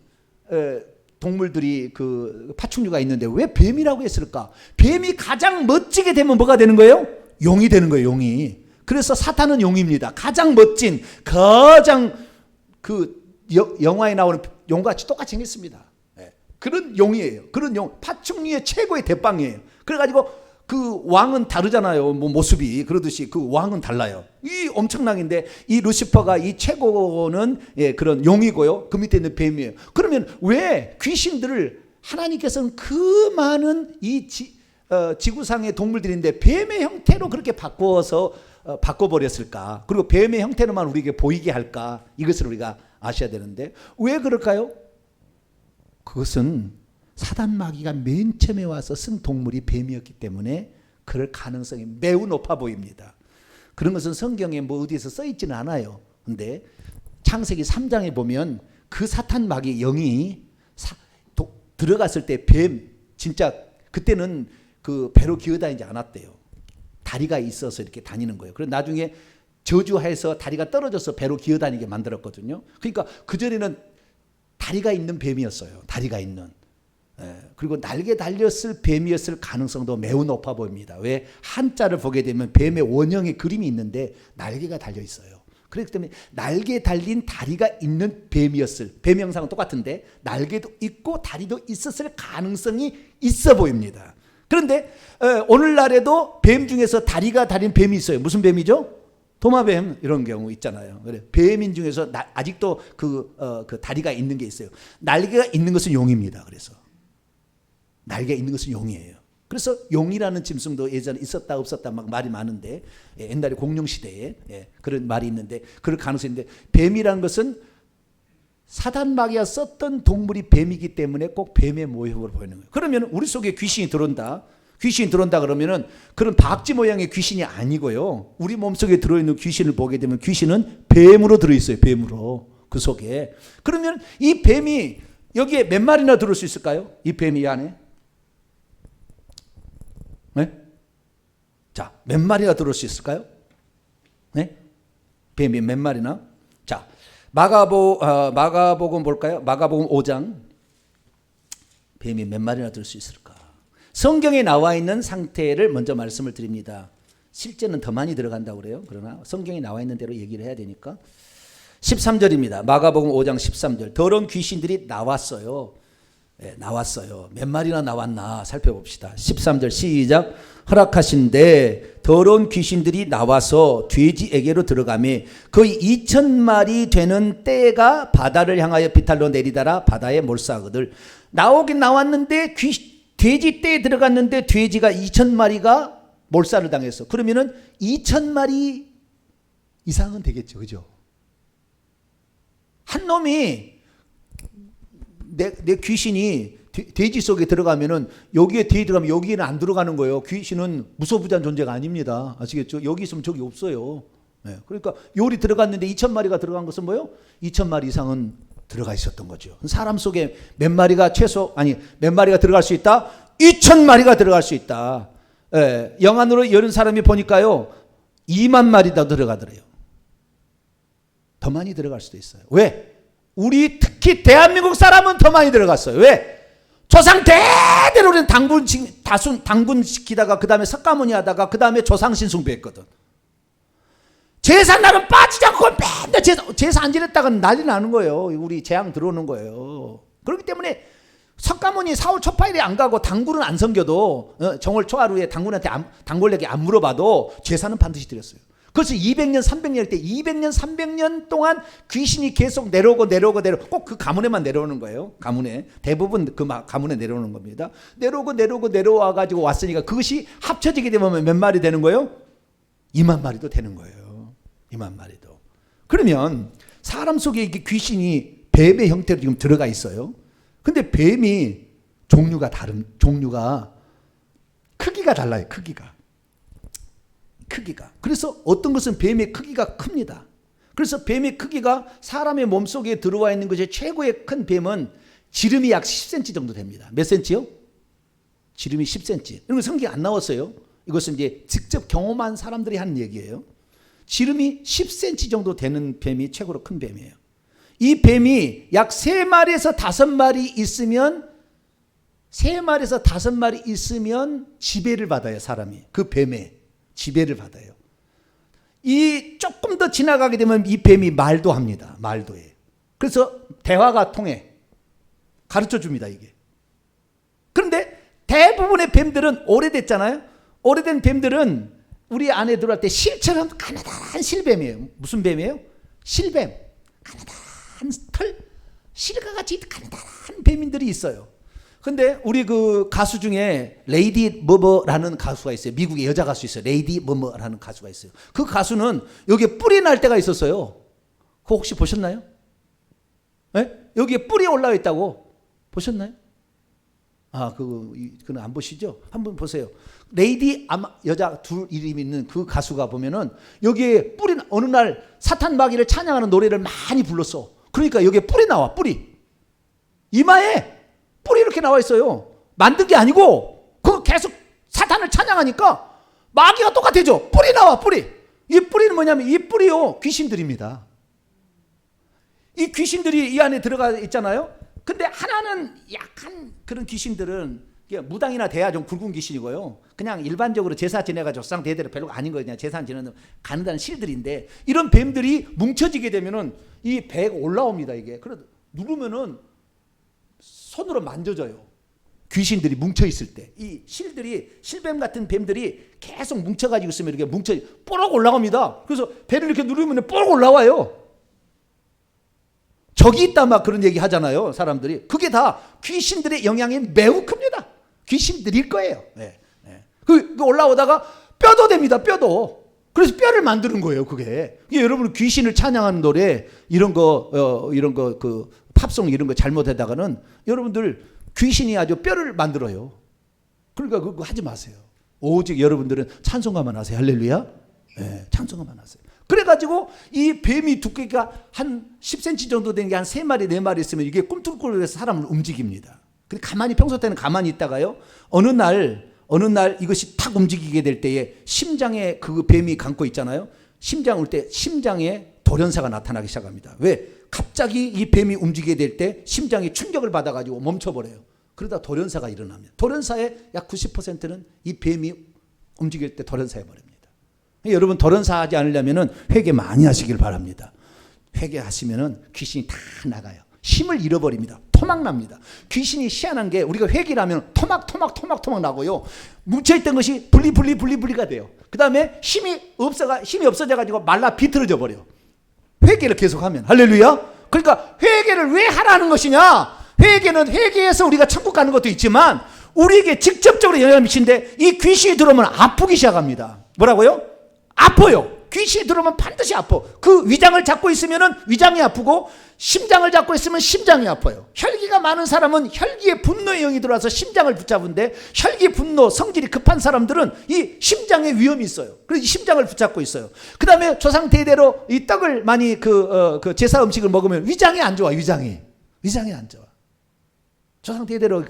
동물들이 그 파충류가 있는데 왜 뱀이라고 했을까? 뱀이 가장 멋지게 되면 뭐가 되는 거예요? 용이 되는 거예요. 용이. 그래서 사탄은 용입니다. 가장 멋진, 가장 그 영화에 나오는 용같이 똑같이 생겼습니다. 그런 용이에요. 그런 용, 파충류의 최고의 대빵이에요. 그래가지고 그 왕은 다르잖아요. 뭐 모습이. 그러듯이 그 왕은 달라요. 이 엄청나긴데 이 루시퍼가 이 최고는 그런 용이고요. 그 밑에 있는 뱀이에요. 그러면 왜 귀신들을 하나님께서는 그 많은 이 지구상의 동물들인데 뱀의 형태로 그렇게 바꿔버렸을까? 그리고 뱀의 형태로만 우리에게 보이게 할까? 이것을 우리가 아셔야 되는데 왜 그럴까요? 그것은 사단 마귀가 맨 처음에 와서 쓴 동물이 뱀이었기 때문에 그럴 가능성이 매우 높아 보입니다. 그런 것은 성경에 뭐 어디에서 써 있지는 않아요. 근데 창세기 3장에 보면 그 사탄 마귀 영이 들어갔을 때 뱀, 진짜 그때는 그 배로 기어다니지 않았대요. 다리가 있어서 이렇게 다니는 거예요. 그래서 나중에 저주해서 다리가 떨어져서 배로 기어다니게 만들었거든요. 그러니까 그전에는 다리가 있는 뱀이었어요. 다리가 있는. 그리고 날개 달렸을 뱀이었을 가능성도 매우 높아 보입니다. 왜? 한자를 보게 되면 뱀의 원형의 그림이 있는데 날개가 달려 있어요. 그렇기 때문에 날개 달린 다리가 있는 뱀이었을, 뱀 형상은 똑같은데 날개도 있고 다리도 있었을 가능성이 있어 보입니다. 그런데 오늘날에도 뱀 중에서 다리가 달린 뱀이 있어요. 무슨 뱀이죠? 도마뱀 이런 경우 있잖아요. 그래, 뱀인 중에서 아직도 그 다리가 있는 게 있어요. 날개가 있는 것은 용입니다. 그래서 날개가 있는 것은 용이에요. 그래서 용이라는 짐승도 예전에 있었다 없었다 막 말이 많은데 옛날에 공룡 시대에 그런 말이 있는데 그럴 가능성이 있는데 뱀이라는 것은 사단 마귀가 썼던 동물이 뱀이기 때문에 꼭 뱀의 모형으로 보이는 거예요. 그러면 우리 속에 귀신이 들어온다. 귀신이 들어온다 그러면은 그런 박쥐 모양의 귀신이 아니고요. 우리 몸속에 들어있는 귀신을 보게 되면 귀신은 뱀으로 들어있어요. 뱀으로. 그 속에. 그러면 이 뱀이 여기에 몇 마리나 들어올 수 있을까요? 이 뱀이 안에. 네? 자, 몇 마리나 들어올 수 있을까요? 네? 뱀이 몇 마리나? 자, 마가복음 볼까요? 마가복음 5장. 뱀이 몇 마리나 들어올 수 있을까? 성경에 나와 있는 상태를 먼저 말씀을 드립니다. 실제는 더 많이 들어간다고 그래요. 그러나 성경에 나와 있는 대로 얘기를 해야 되니까. 13절입니다. 마가복음 5장 13절. 더러운 귀신들이 나왔어요. 나왔어요. 몇 마리나 나왔나 살펴봅시다. 13절 시작. 허락하신데 더러운 귀신들이 나와서 돼지에게로 들어가매 거의 2,000마리 되는 떼가 바다를 향하여 비탈로 내리다라 바다에 몰사하거들. 나오긴 나왔는데 돼지 떼에 들어갔는데 돼지가 2,000마리가 몰살을 당했어. 그러면은 2,000마리 이상은 되겠죠. 그죠? 한 놈이 내 귀신이 돼지 속에 들어가면은 여기에 돼지 들어가면 여기에는 안 들어가는 거예요. 귀신은 무소부지한 존재가 아닙니다. 아시겠죠? 여기 있으면 저기 없어요. 그러니까 요리 들어갔는데 2,000마리가 들어간 것은 뭐예요? 2,000마리 이상은 들어가 있었던 거죠. 사람 속에 몇 마리가 몇 마리가 들어갈 수 있다? 2,000마리가 들어갈 수 있다. 영안으로 여는 사람이 보니까요 2만 마리 더 들어가더래요. 더 많이 들어갈 수도 있어요. 왜? 우리 특히 대한민국 사람은 더 많이 들어갔어요. 왜? 조상 대대로 우리는 당군 시키다가 그 다음에 석가모니 하다가 그 다음에 조상신 숭배했거든. 제사날은 빠지지 않고 맨날 제사 안 지냈다가 난리 나는 거예요. 우리 재앙 들어오는 거예요. 그렇기 때문에 석가모니 4월 초파일에 안 가고 당군은 안 섬겨도 정월 초하루에 당군한테 당골에게 안 물어봐도 제사는 반드시 드렸어요. 그래서 200년 300년 때 200년 300년 동안 귀신이 계속 내려오고 꼭 그 가문에만 내려오는 거예요. 가문에 대부분 그 가문에 내려오는 겁니다. 내려와 가지고 왔으니까 그것이 합쳐지게 되면 몇 마리 되는 거예요? 2만 마리도 되는 거예요. 2만 마리도. 그러면 사람 속에 이게 귀신이 뱀의 형태로 지금 들어가 있어요. 근데 뱀이 종류가 크기가 달라요. 크기가. 그래서 어떤 것은 뱀의 크기가 큽니다. 그래서 뱀의 크기가 사람의 몸속에 들어와 있는 것이 최고의 큰 뱀은 지름이 약 10cm 정도 됩니다. 몇 cm요? 지름이 10cm. 이런 거 성경에 안 나왔어요. 이것은 이제 직접 경험한 사람들이 하는 얘기예요. 지름이 10cm 정도 되는 뱀이 최고로 큰 뱀이에요. 이 뱀이 약 3마리에서 5마리 있으면 3마리에서 5마리 있으면 지배를 받아요. 사람이. 그 뱀에 지배를 받아요. 이 조금 더 지나가게 되면 이 뱀이 말도 합니다. 말도 해요. 그래서 대화가 통해. 가르쳐 줍니다. 이게. 그런데 대부분의 뱀들은 오래됐잖아요. 오래된 뱀들은 우리 안에 들어갈 때 실처럼 가느다란 실뱀이에요. 무슨 뱀이에요? 실뱀. 가느다란 털, 실과 같이 가느다란 뱀인들이 있어요. 근데 우리 그 가수 중에 레이디 머머라는 가수가 있어요. 미국의 여자 가수 있어요. 레이디 머머라는 가수가 있어요. 그 가수는 여기에 뿔이 날 때가 있었어요. 그거 혹시 보셨나요? 네? 여기에 뿔이 올라와 있다고 보셨나요? 그건 안 보시죠? 한번 보세요. 레이디 여자 둘 이름이 있는 그 가수가 보면은 여기에 뿔이 어느 날 사탄 마귀를 찬양하는 노래를 많이 불렀어. 그러니까 여기에 뿔이 나와. 뿔이 이마에 뿔이 이렇게 나와 있어요. 만든 게 아니고 그거 계속 사탄을 찬양하니까 마귀가 똑같아져. 뿔이 나와. 뿔이. 이 뿔이는 뭐냐면 이 뿔이요 귀신들입니다. 이 귀신들이 이 안에 들어가 있잖아요. 근데 하나는 약한 그런 귀신들은 무당이나 돼야 좀 굵은 귀신이고요. 그냥 일반적으로 제사 지내가지고 조상 대대로 별로 아닌 거예요. 그냥 제사 지내는 가는다는 실들인데 이런 뱀들이 뭉쳐지게 되면은 이 배가 올라옵니다. 이게. 그래서 누르면은 손으로 만져져요. 귀신들이 뭉쳐 있을 때 이 실들이 실뱀 같은 뱀들이 계속 뭉쳐가지고 있으면 이렇게 뽀록 올라갑니다. 그래서 배를 이렇게 누르면 뽀록 올라와요. 적이 있다 막 그런 얘기 하잖아요. 사람들이. 그게 다 귀신들의 영향이 매우 큽니다. 귀신들일 거예요. 네. 그 올라오다가 뼈도 됩니다. 뼈도. 그래서 뼈를 만드는 거예요. 그게 여러분 귀신을 찬양하는 노래 이런 거 그 팝송 이런 거 잘못하다가는 여러분들 귀신이 아주 뼈를 만들어요. 그러니까 그거 하지 마세요. 오직 여러분들은 찬송가만 하세요. 할렐루야. 네, 찬송가만 하세요. 그래가지고 이 뱀이 두께가 한 10cm 정도 되는 게 한 3마리 4마리 있으면 이게 꿈틀꿈틀해서 사람을 움직입니다. 근데 가만히 평소 때는 가만히 있다가요. 어느 날 이것이 탁 움직이게 될 때에 심장에 그 뱀이 감고 있잖아요. 심장 올 때 심장에 돌연사가 나타나기 시작합니다. 왜? 갑자기 이 뱀이 움직이게 될 때 심장이 충격을 받아가지고 멈춰버려요. 그러다 돌연사가 일어납니다. 돌연사의 약 90%는 이 뱀이 움직일 때 돌연사해 버립니다. 여러분 돌연사 하지 않으려면 회개 많이 하시길 바랍니다. 회개하시면 귀신이 다 나가요. 힘을 잃어버립니다. 토막납니다. 귀신이 희한한 게 우리가 회개를 하면 토막 나고요. 뭉쳐있던 것이 분리가 돼요. 그 다음에 힘이 없어져가지고 말라 비틀어져 버려. 회개를 계속하면. 할렐루야. 그러니까 회개를 왜 하라는 것이냐. 회개는 회개해서 우리가 천국 가는 것도 있지만 우리에게 직접적으로 영향을 미치는데 이 귀신이 들어오면 아프기 시작합니다. 뭐라고요? 아파요. 귀신이 들어오면 반드시 아파. 그 위장을 잡고 있으면 위장이 아프고 심장을 잡고 있으면 심장이 아파요. 혈기가 많은 사람은 혈기의 분노의 영이 들어와서 심장을 붙잡은데 혈기 분노 성질이 급한 사람들은 이 심장에 위험이 있어요. 그래서 심장을 붙잡고 있어요. 그 다음에 조상 대대로 이 떡을 많이 그 제사 음식을 먹으면 위장이 안 좋아. 위장이 안 좋아. 조상 대대로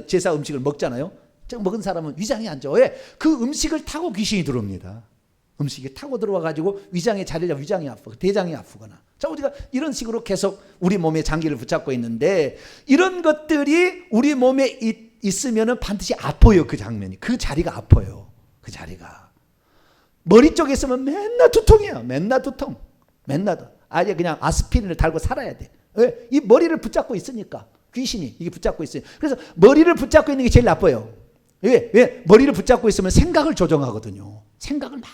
제사 음식을 먹잖아요. 먹은 사람은 위장이 안 좋아. 왜? 그 음식을 타고 귀신이 들어옵니다. 음식이 타고 들어와가지고 위장에 자리를 잡아 위장이 아프고 대장이 아프거나. 자, 우리가 이런 식으로 계속 우리 몸에 장기를 붙잡고 있는데 이런 것들이 우리 몸에 있으면은 반드시 아파요. 그 장면이. 그 자리가 아파요. 그 자리가. 머리 쪽에 있으면 맨날 두통이야. 맨날 두통. 아예 그냥 아스피린을 달고 살아야 돼. 왜? 이 머리를 붙잡고 있으니까. 귀신이 이게 붙잡고 있어요. 그래서 머리를 붙잡고 있는 게 제일 나빠요. 왜? 머리를 붙잡고 있으면 생각을 조정하거든요. 생각을 막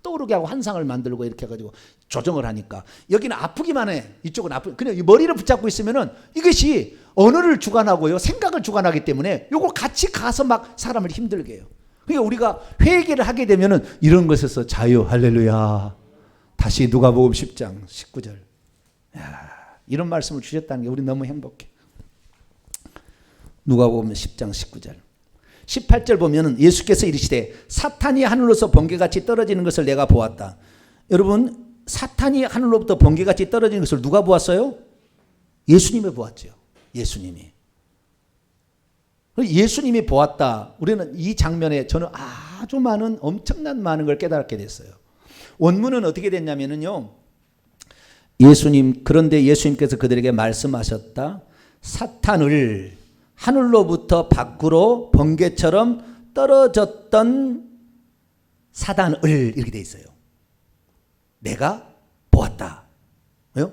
떠오르게 하고 환상을 만들고 이렇게 해가지고 조정을 하니까 여기는 아프기만 해. 이쪽은 그냥 이 머리를 붙잡고 있으면은 이것이 언어를 주관하고요. 생각을 주관하기 때문에 요걸 같이 가서 막 사람을 힘들게 해요. 그러니까 우리가 회개를 하게 되면은 이런 것에서 자유. 할렐루야. 다시 누가복음 10장 19절. 야, 이런 말씀을 주셨다는 게 우리 너무 행복해. 누가복음 10장 19절. 18절 보면 예수께서 이르시되 사탄이 하늘로서 번개같이 떨어지는 것을 내가 보았다. 여러분, 사탄이 하늘로부터 번개같이 떨어지는 것을 누가 보았어요? 예수님이 보았죠. 예수님이. 예수님이 보았다. 우리는 이 장면에 저는 아주 많은 엄청난 많은 걸 깨닫게 됐어요. 원문은 어떻게 됐냐면요. 그런데 예수님께서 그들에게 말씀하셨다. 사탄을 하늘로부터 밖으로 번개처럼 떨어졌던 사단을 이렇게 돼 있어요. 내가 보았다. 왜요?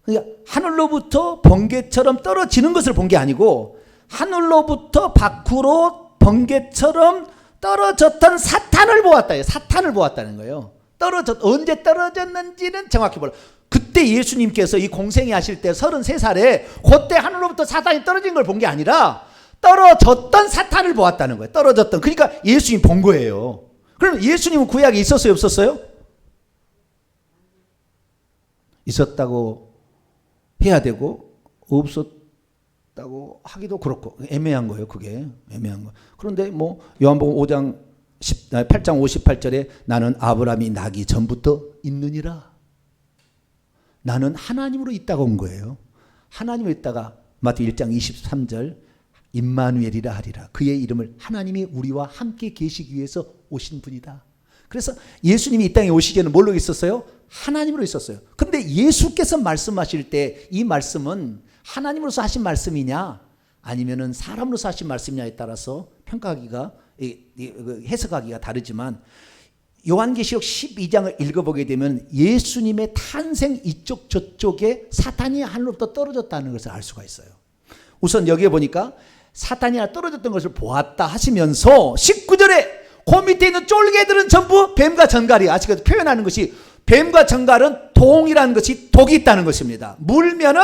그러니까 하늘로부터 번개처럼 떨어지는 것을 본 게 아니고 하늘로부터 밖으로 번개처럼 떨어졌던 사탄을 보았다. 사탄을 보았다는 거예요. 언제 떨어졌는지는 정확히 몰라. 그때 예수님께서 이 공생애 하실 때 33살에 그때 하늘로부터 사탄이 떨어진 걸 본 게 아니라 떨어졌던 사탄을 보았다는 거예요. 떨어졌던. 그러니까 예수님 본 거예요. 그럼 예수님은 구약에 있었어요? 없었어요? 있었다고 해야 되고 없었다고 하기도 그렇고 애매한 거예요. 그게 애매한 거. 그런데 뭐 요한복음 8장 58절에 나는 아브라함이 나기 전부터 있느니라. 나는 하나님으로 있다가 온 거예요. 하나님으로 있다가 마태 1장 23절 임마누엘이라 하리라. 그의 이름을 하나님이 우리와 함께 계시기 위해서 오신 분이다. 그래서 예수님이 이 땅에 오시기에는 뭘로 있었어요? 하나님으로 있었어요. 그런데 예수께서 말씀하실 때 이 말씀은 하나님으로서 하신 말씀이냐 아니면은 사람으로서 하신 말씀이냐에 따라서 평가하기가 해석하기가 다르지만 요한계시록 12장을 읽어보게 되면 예수님의 탄생 이쪽 저쪽에 사탄이 하늘로부터 떨어졌다는 것을 알 수가 있어요. 우선 여기에 보니까 사탄이 떨어졌던 것을 보았다 하시면서 19절에 그 밑에 있는 쫄개들은 전부 뱀과 전갈이 아시겠죠? 표현하는 것이 뱀과 전갈은 동이라는 것이 독이 있다는 것입니다. 물면은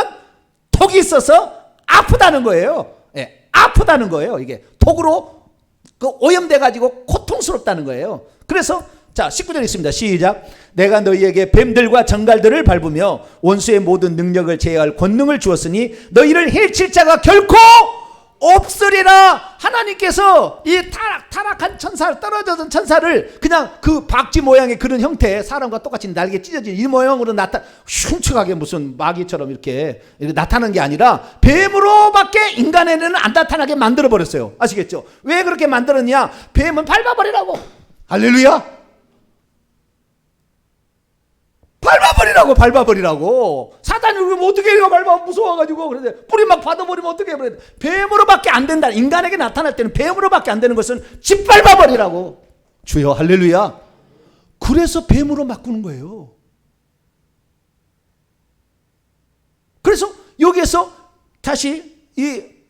독이 있어서 아프다는 거예요. 예, 아프다는 거예요. 이게 독으로 오염돼 가지고 고통스럽다는 거예요. 그래서 자 19절 있습니다. 시작. 내가 너희에게 뱀들과 전갈들을 밟으며 원수의 모든 능력을 제어할 권능을 주었으니 너희를 해칠 자가 결코 없으리라. 하나님께서 이 타락한 천사를 떨어졌던 천사를 그냥 그 박쥐 모양의 그런 형태 사람과 똑같이 날개 찢어진 이 모양으로 흉측하게 무슨 마귀처럼 이렇게 나타나는 게 아니라 뱀으로밖에 인간에는 안 나타나게 만들어 버렸어요. 아시겠죠? 왜 그렇게 만들었냐? 뱀은 밟아버리라고. 할렐루야. 밟아버리라고. 사단이 그러면 어떻게 해요? 밟아 무서워가지고. 그런데 뿌리 막 받아버리면 어떻게 해요? 뱀으로밖에 안 된다. 인간에게 나타날 때는 뱀으로밖에 안 되는 것은 짓밟아버리라고. 주여 할렐루야. 그래서 뱀으로 바꾸는 거예요. 그래서 여기에서 다시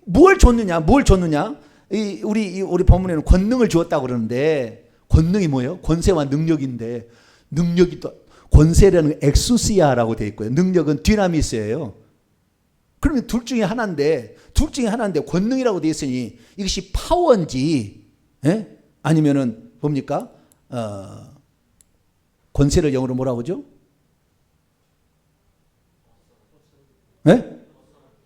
뭘 줬느냐? 우리 본문에는 권능을 주었다고 그러는데 권능이 뭐예요? 권세와 능력인데 능력이 또 권세라는 엑수시아라고 되어 있고요. 능력은 디나미스예요. 그러면 둘 중에 하나인데 권능이라고 되어 있으니 이것이 파워인지 아니면은 뭡니까? 권세를 영어로 뭐라고 하죠?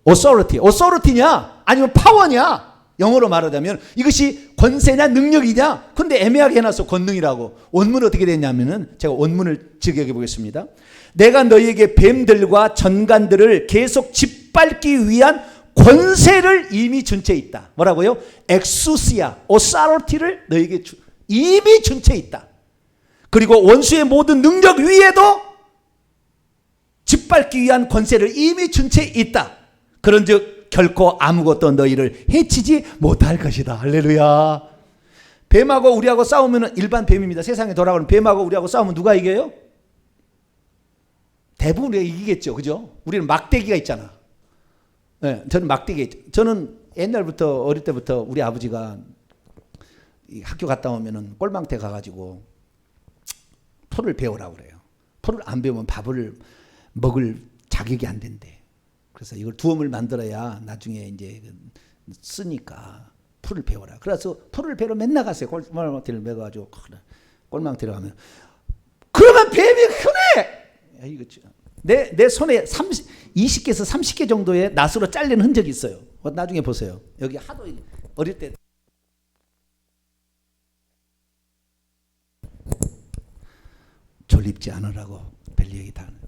authority냐? 아니면 파워냐? 영어로 말하자면 이것이 권세냐 능력이냐? 근데 애매하게 해놔서 권능이라고. 원문은 어떻게 됐냐면은 제가 원문을 직역해 보겠습니다. 내가 너희에게 뱀들과 전간들을 계속 짓밟기 위한 권세를 이미 준 채 있다. 뭐라고요? 엑수시아, authority를 너희에게 이미 준 채 있다. 그리고 원수의 모든 능력 위에도 짓밟기 위한 권세를 이미 준 채 있다. 그런즉 결코 아무것도 너희를 해치지 못할 것이다. 할렐루야. 뱀하고 우리하고 싸우면 일반 뱀입니다. 세상에 돌아가는 뱀하고 우리하고 싸우면 누가 이겨요? 대부분 우리가 이기겠죠. 그죠? 우리는 막대기가 있잖아. 네, 저는 막대기가 있죠. 저는 옛날부터 어릴 때부터 우리 아버지가 학교 갔다 오면은 꼴망태 가가지고 풀을 배우라고 그래요. 풀을 안 배우면 밥을 먹을 자격이 안 된대. 그래서 이걸 두엄을 만들어야 나중에 이제 쓰니까 풀을 배워라. 그래서 풀을 배우러 맨날 갔어요. 꼴망태를 매가지고 꼴망태를 하면 그러면 뱀이 흔해. 내 손에 20개에서 30개 정도의 낫으로 잘린 흔적이 있어요. 나중에 보세요. 여기 하도 어릴 때 졸립지 않으라고 벨리 얘기 다 하는.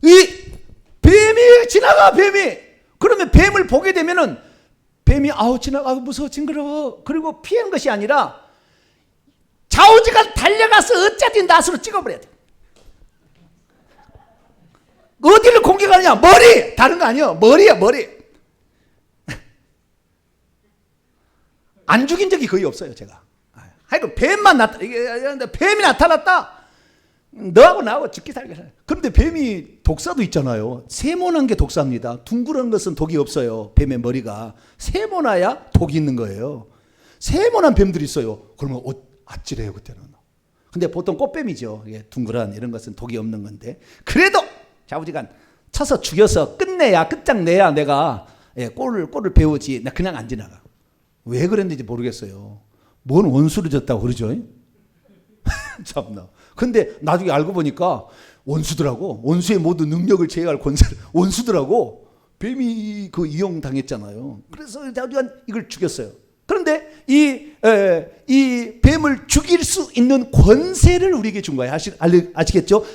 이 뱀이 지나가, 뱀이. 그러면 뱀을 보게 되면은 뱀이 지나가, 무서워, 징그러워. 그리고 피하는 것이 아니라 좌우지간 달려가서 어차피 낫으로 찍어버려야 돼. 어디를 공격하느냐? 머리! 다른 거 아니에요. 머리야, 머리. 안 죽인 적이 거의 없어요, 제가. 하여튼 뱀이 나타났다. 너하고 나하고 죽기 살기. 그런데 뱀이 독사도 있잖아요. 세모난 게 독사입니다. 둥그런 것은 독이 없어요. 뱀의 머리가. 세모나야 독이 있는 거예요. 세모난 뱀들이 있어요. 그러면 아찔해요, 그때는. 근데 보통 꽃뱀이죠. 둥그런 이런 것은 독이 없는 건데. 그래도 좌우지간 쳐서 죽여서 끝장내야 내가 꼴을 배우지. 나 그냥 안 지나가. 왜 그랬는지 모르겠어요. 뭔 원수를 졌다고 그러죠? 참나. 근데 나중에 알고 보니까 원수더라고. 원수의 모든 능력을 제어할 권세를 원수더라고. 뱀이 이용당했잖아요. 그래서 이걸 죽였어요. 그런데 이 뱀을 죽일 수 있는 권세를 우리에게 준 거예요. 아시겠죠?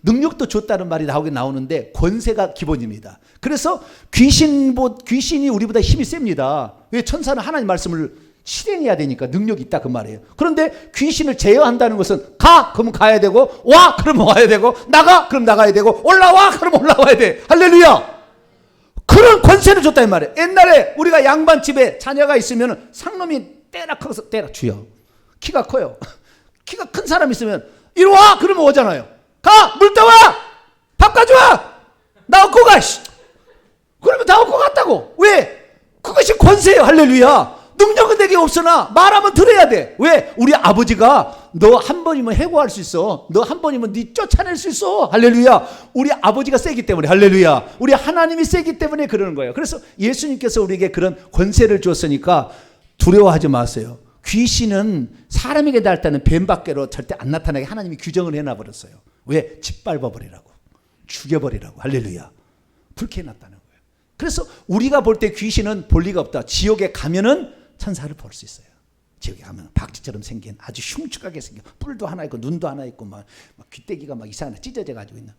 능력도 줬다는 말이 나오는데 권세가 기본입니다. 그래서 귀신이 우리보다 힘이 셉니다. 왜? 천사는 하나님 말씀을 실행해야 되니까 능력이 있다 그 말이에요. 그런데 귀신을 제어한다는 것은 가! 그러면 가야 되고, 와! 그러면 와야 되고, 나가! 그럼 나가야 되고, 올라와! 그러면 올라와야 돼. 할렐루야! 그런 권세를 줬다 이 말이에요. 옛날에 우리가 양반집에 자녀가 있으면 상놈이 때라 커서 때라 주여. 키가 커요. 키가 큰 사람 있으면 이리 와! 그러면 오잖아요. 가! 물 떠와! 밥 가져와! 나 얻고 가! 그러면 다 얻고 갔다고. 왜? 그것이 권세예요. 할렐루야. 능력은 내게 없으나 말하면 들어야 돼. 왜? 우리 아버지가 너 한 번이면 해고할 수 있어. 너 한 번이면 네 쫓아낼 수 있어. 할렐루야. 우리 아버지가 세기 때문에. 할렐루야. 우리 하나님이 세기 때문에 그러는 거예요. 그래서 예수님께서 우리에게 그런 권세를 줬으니까 두려워하지 마세요. 귀신은 사람에게 날 때는 뱀밖에로 절대 안 나타나게 하나님이 규정을 해놔버렸어요. 왜? 짓밟아버리라고. 죽여버리라고. 할렐루야. 불쾌해 놨다는 거예요. 그래서 우리가 볼 때 귀신은 볼 리가 없다. 지옥에 가면은 천사를 볼 수 있어요. 지옥에 가면 박쥐처럼 생긴 아주 흉측하게 생긴 뿔도 하나 있고 눈도 하나 있고 막 귀때기가 막 이상하게 찢어져 가지고 있는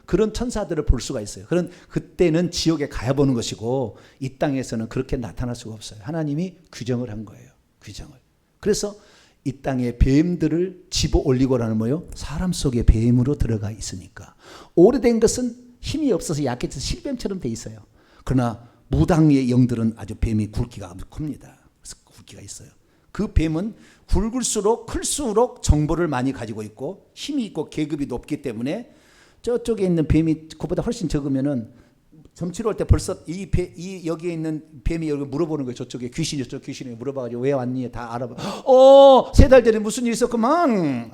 그런 천사들을 볼 수가 있어요. 그때는 지옥에 가야 보는 것이고 이 땅에서는 그렇게 나타날 수가 없어요. 하나님이 규정을 한 거예요. 규정을. 그래서 이 땅에 뱀들을 집어 올리고라는 뭐요? 사람 속에 뱀으로 들어가 있으니까. 오래된 것은 힘이 없어서 약해져서 실뱀처럼 돼 있어요. 그러나 무당의 영들은 아주 뱀이 굵기가 아주 큽니다. 그래서 굵기가 있어요. 그 뱀은 굵을수록 클수록 정보를 많이 가지고 있고 힘이 있고 계급이 높기 때문에 저쪽에 있는 뱀이 그보다 훨씬 적으면은 점치러 올 때 벌써 여기에 있는 뱀이 여기 물어보는 거예요. 저쪽에 귀신이 물어봐가지고 왜 왔니? 다 알아봐. 3달 전에 무슨 일 있었구만.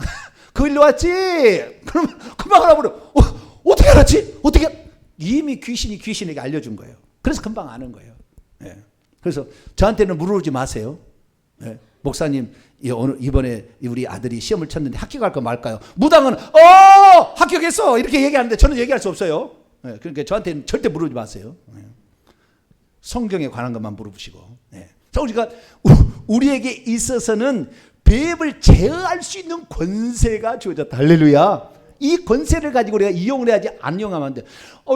그 일로 왔지. 그럼 금방 알아버려. 어떻게 알았지? 어떻게? 이미 귀신에게 알려준 거예요. 그래서 금방 아는 거예요. 예. 그래서 저한테는 물어보지 마세요. 예. 목사님, 이번에 우리 아들이 시험을 쳤는데 합격할까 말까요? 무당은 합격했어 이렇게 얘기하는데 저는 얘기할 수 없어요. 예. 그러니까 저한테는 절대 물어보지 마세요. 예. 성경에 관한 것만 물어보시고. 예. 그러니까 우리에게 있어서는 뱀을 제어할 수 있는 권세가 주어졌다. 할렐루야. 이 권세를 가지고 우리가 이용을 해야지 안 이용하면 안 돼.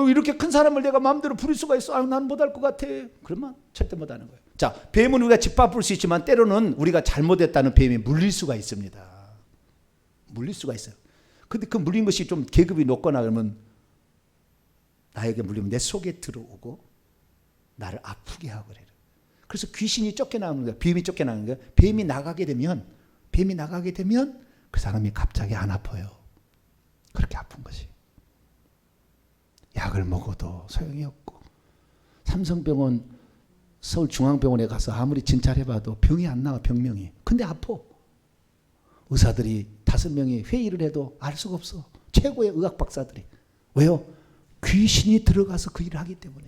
이렇게 큰 사람을 내가 마음대로 부릴 수가 있어. 나는 못할 것 같아. 그러면 절대 못하는 거예요. 자, 뱀은 우리가 짓밟을 수 있지만 때로는 우리가 잘못했다는 뱀에 물릴 수가 있습니다. 물릴 수가 있어요. 근데 그 물린 것이 좀 계급이 높거나 그러면 나에게 물리면 내 속에 들어오고 나를 아프게 하고 그래요. 그래서 귀신이 쫓겨나는 거예요. 뱀이 쫓겨나는 거예요. 뱀이 나가게 되면 그 사람이 갑자기 안 아파요. 그렇게 아픈 것이. 약을 먹어도 소용이 없고 삼성병원 서울중앙병원에 가서 아무리 진찰해봐도 병이 안 나와. 병명이. 근데 아파. 의사들이 5명이 회의를 해도 알 수가 없어. 최고의 의학 박사들이. 왜요? 귀신이 들어가서 그 일을 하기 때문에.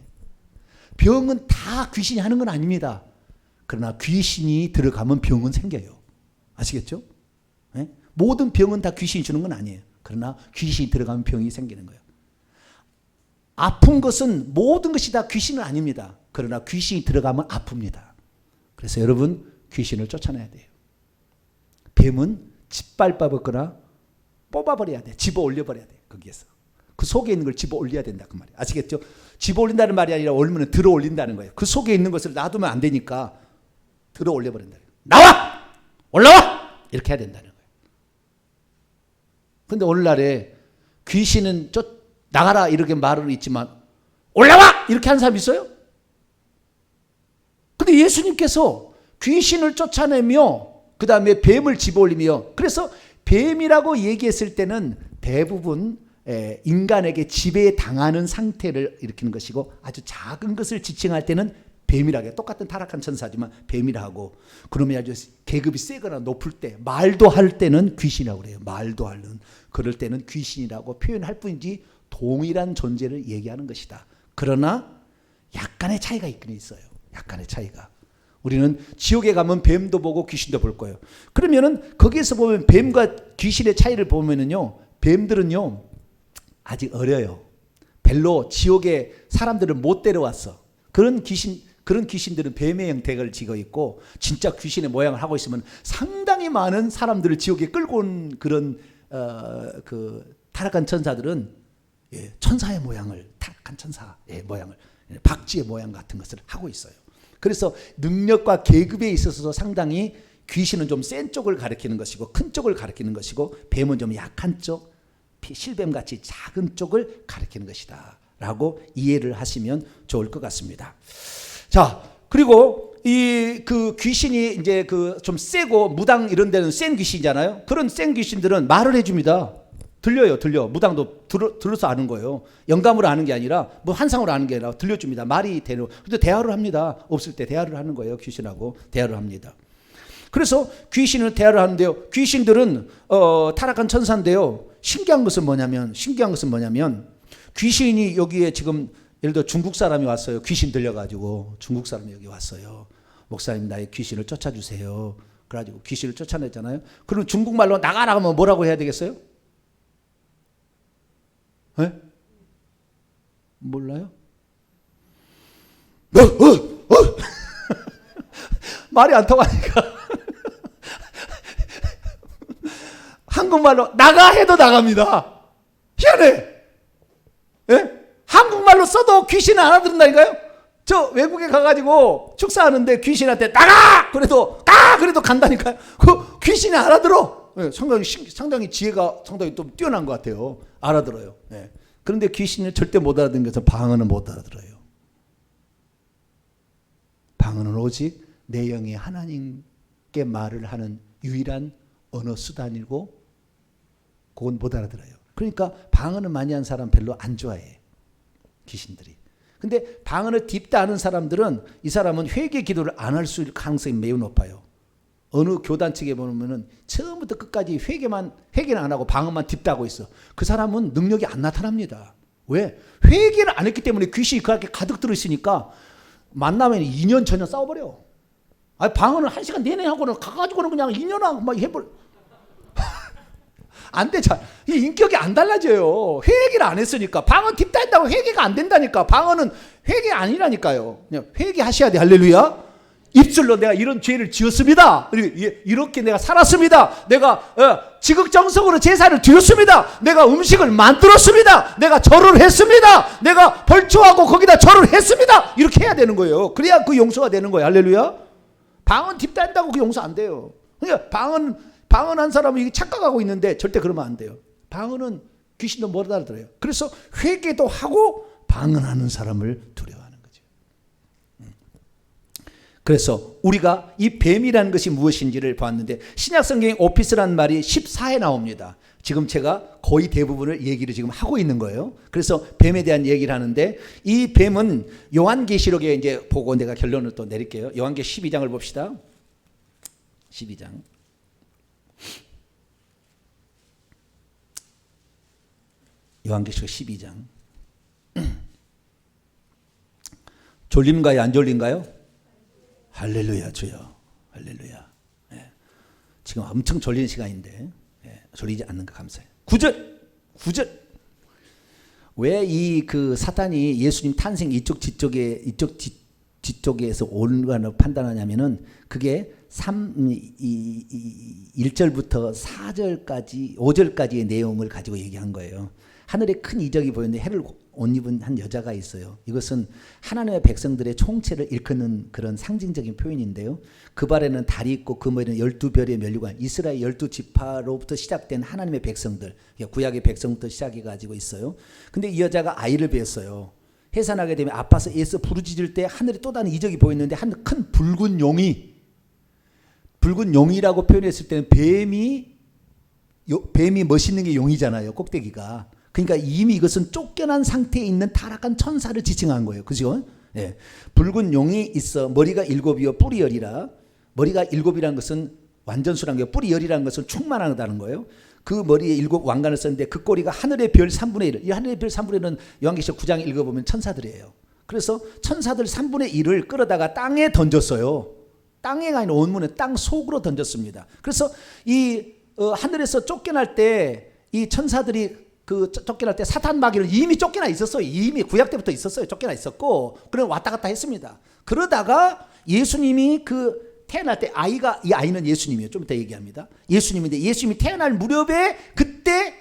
병은 다 귀신이 하는 건 아닙니다. 그러나 귀신이 들어가면 병은 생겨요. 아시겠죠? 네? 모든 병은 다 귀신이 주는 건 아니에요. 그러나 귀신이 들어가면 병이 생기는 거예요. 아픈 것은 모든 것이 다 귀신은 아닙니다. 그러나 귀신이 들어가면 아픕니다. 그래서 여러분 귀신을 쫓아내야 돼요. 뱀은 짓밟아먹거나 뽑아버려야 돼. 집어 올려버려야 돼. 거기에서. 그 속에 있는 걸 집어 올려야 된다. 그 말이에요. 아시겠죠? 집어 올린다는 말이 아니라 올리면 들어 올린다는 거예요. 그 속에 있는 것을 놔두면 안 되니까 들어 올려버린다. 나와! 올라와! 이렇게 해야 된다는 거예요. 근데 오늘날에 귀신은 나가라 이렇게 말은 있지만 올라와! 이렇게 하는 사람 있어요? 근데 예수님께서 귀신을 쫓아내며 그 다음에 뱀을 집어올리며, 그래서 뱀이라고 얘기했을 때는 대부분 인간에게 지배당하는 상태를 일으키는 것이고, 아주 작은 것을 지칭할 때는 뱀이라고 해요. 똑같은 타락한 천사지만 뱀이라 하고, 그러면 아주 계급이 세거나 높을 때, 말도 할 때는 귀신이라고 그래요. 말도 하는, 그럴 때는 귀신이라고 표현할 뿐이지 동일한 존재를 얘기하는 것이다. 그러나 약간의 차이가 있긴 있어요. 약간의 차이가. 우리는 지옥에 가면 뱀도 보고 귀신도 볼 거예요. 그러면은 거기에서 보면 뱀과 귀신의 차이를 보면은요, 뱀들은요 아직 어려요. 별로 지옥에 사람들을 못 데려왔어. 그런 귀신들은 뱀의 형태를 지고 있고, 진짜 귀신의 모양을 하고 있으면 상당히 많은 사람들을 지옥에 끌고 온 그런 그 타락한 천사들은 천사의 모양을, 타락한 천사의 모양을, 박쥐의 모양 같은 것을 하고 있어요. 그래서 능력과 계급에 있어서 상당히 귀신은 좀 센 쪽을 가리키는 것이고 큰 쪽을 가리키는 것이고, 뱀은 좀 약한 쪽, 실뱀같이 작은 쪽을 가리키는 것이다 라고 이해를 하시면 좋을 것 같습니다. 자, 그리고 그 귀신이 이제 그 좀 세고 무당 이런 데는 센 귀신이잖아요. 그런 센 귀신들은 말을 해줍니다. 들려. 무당도 들어서 아는 거예요. 영감으로 아는 게 아니라, 뭐 환상으로 아는 게 아니라 들려줍니다. 말이 되는. 근데 대화를 합니다. 없을 때 대화를 하는 거예요. 귀신하고 대화를 합니다. 그래서 귀신은 대화를 하는데요. 귀신들은 타락한 천사인데요. 신기한 것은 뭐냐면 귀신이 여기에 지금 예를 들어 중국 사람이 왔어요. 귀신 들려가지고 중국 사람이 여기 왔어요. 목사님, 나의 귀신을 쫓아주세요. 그래가지고 귀신을 쫓아냈잖아요. 그럼 중국말로 나가라 하면 뭐라고 해야 되겠어요? 네? 몰라요? 말이 안 통하니까 한국말로 나가 해도 나갑니다. 희한해. 예? 한국말로 써도 귀신은 알아듣는다니까요. 저 외국에 가가지고 축사하는데 귀신한테 나가! 그래도 간다니까요. 그 귀신이 알아들어. 예, 상당히 지혜가 상당히 또 뛰어난 것 같아요. 알아들어요. 예. 그런데 귀신은 절대 못 알아듣는 것은 방언은 못 알아들어요. 방언은 오직 내 영이 하나님께 말을 하는 유일한 언어 수단이고, 그건 못 알아들어요. 그러니까 방언을 많이 한 사람 별로 안 좋아해, 귀신들이. 근데 방언을 딥다 하는 사람들은, 이 사람은 회개 기도를 안 할 수 있을 가능성이 매우 높아요. 어느 교단 측에 보면은 처음부터 끝까지 회개는 안 하고 방언만 딥다 하고 있어. 그 사람은 능력이 안 나타납니다. 왜? 회개를 안 했기 때문에 귀신이 그렇게 가득 들어있으니까 만나면 2년 전혀 싸워버려. 아니, 방언을 1시간 내내 하고는 가가지고는 그냥 2년하고 막 해버려. 안 돼. 잘. 이 인격이 안 달라져요. 회개를 안 했으니까. 방언 딥다 했다고 회개가 안 된다니까. 방언은 회개 아니라니까요. 그냥 회개하셔야 돼. 할렐루야. 입술로 내가 이런 죄를 지었습니다. 이렇게 내가 살았습니다. 내가 지극정성으로 제사를 드렸습니다. 내가 음식을 만들었습니다. 내가 절을 했습니다. 내가 벌초하고 거기다 절을 했습니다. 이렇게 해야 되는 거예요. 그래야 그 용서가 되는 거예요. 할렐루야. 방언 딥다 한다고 그 용서 안 돼요. 그러니까 방언한 사람은 착각하고 있는데 절대 그러면 안 돼요. 방언은 귀신도 못 알아들어요. 그래서 회개도 하고 방언하는 사람을 두려워하는 거죠. 그래서 우리가 이 뱀이라는 것이 무엇인지를 봤는데, 신약성경에 오피스라는 말이 14회 나옵니다. 지금 제가 거의 대부분을 얘기를 지금 하고 있는 거예요. 그래서 뱀에 대한 얘기를 하는데, 이 뱀은 요한계시록에 이제 보고 내가 결론을 또 내릴게요. 요한계시록 12장을 봅시다. 12장. 요한계시록 12장. 졸림가요? 안 졸린가요? 할렐루야, 주여. 할렐루야. 예. 지금 엄청 졸리는 시간인데 졸리지 않는 거 감사해요. 9절. 9절. 왜 이 그 사탄이 예수님 탄생 이쪽 뒤쪽에서 옳은가 판단하냐면은 그게 1절부터 4절까지 5절까지의 내용을 가지고 얘기한 거예요. 하늘에 큰 이적이 보였는데 해를 옷 입은 한 여자가 있어요. 이것은 하나님의 백성들의 총체를 일컫는 그런 상징적인 표현인데요. 그 발에는 달이 있고 그 머리는 12별의 면류관, 이스라엘 12지파로부터 시작된 하나님의 백성들, 구약의 백성부터 시작해가지고 있어요. 근데 이 여자가 아이를 배웠어요. 해산하게 되면 아파서 애써 부르짖을 때 하늘에 또 다른 이적이 보였는데 한 큰 붉은 용이라고 표현했을 때는 뱀이 멋있는 게 용이잖아요. 꼭대기가. 그러니까 이미 이것은 쫓겨난 상태에 있는 타락한 천사를 지칭한 거예요. 그죠? 예. 붉은 용이 있어 머리가 7이요 뿔이 10이라. 머리가 7이라는 것은 완전수라는 거예요. 뿔이 10이라는 것은 충만하다는 거예요. 그 머리에 7 왕관을 썼는데 그 꼬리가 하늘의 별 3분의 1. 이 하늘의 별 3분의 1은 요한계시록 9장 읽어보면 천사들이에요. 그래서 천사들 3분의 1을 끌어다가 땅에 던졌어요. 땅에가 아니라 온문에 땅 속으로 던졌습니다. 그래서 이 하늘에서 쫓겨날 때 이 천사들이 쫓겨날 때 사탄 마귀를 이미 쫓겨나 있었어요. 이미 구약 때부터 있었어요. 쫓겨나 있었고 그런 왔다 갔다 했습니다. 그러다가 예수님이 태어날 때 이 아이는 예수님이에요. 좀 이따 얘기합니다. 예수님인데 예수님이 태어날 무렵에 그때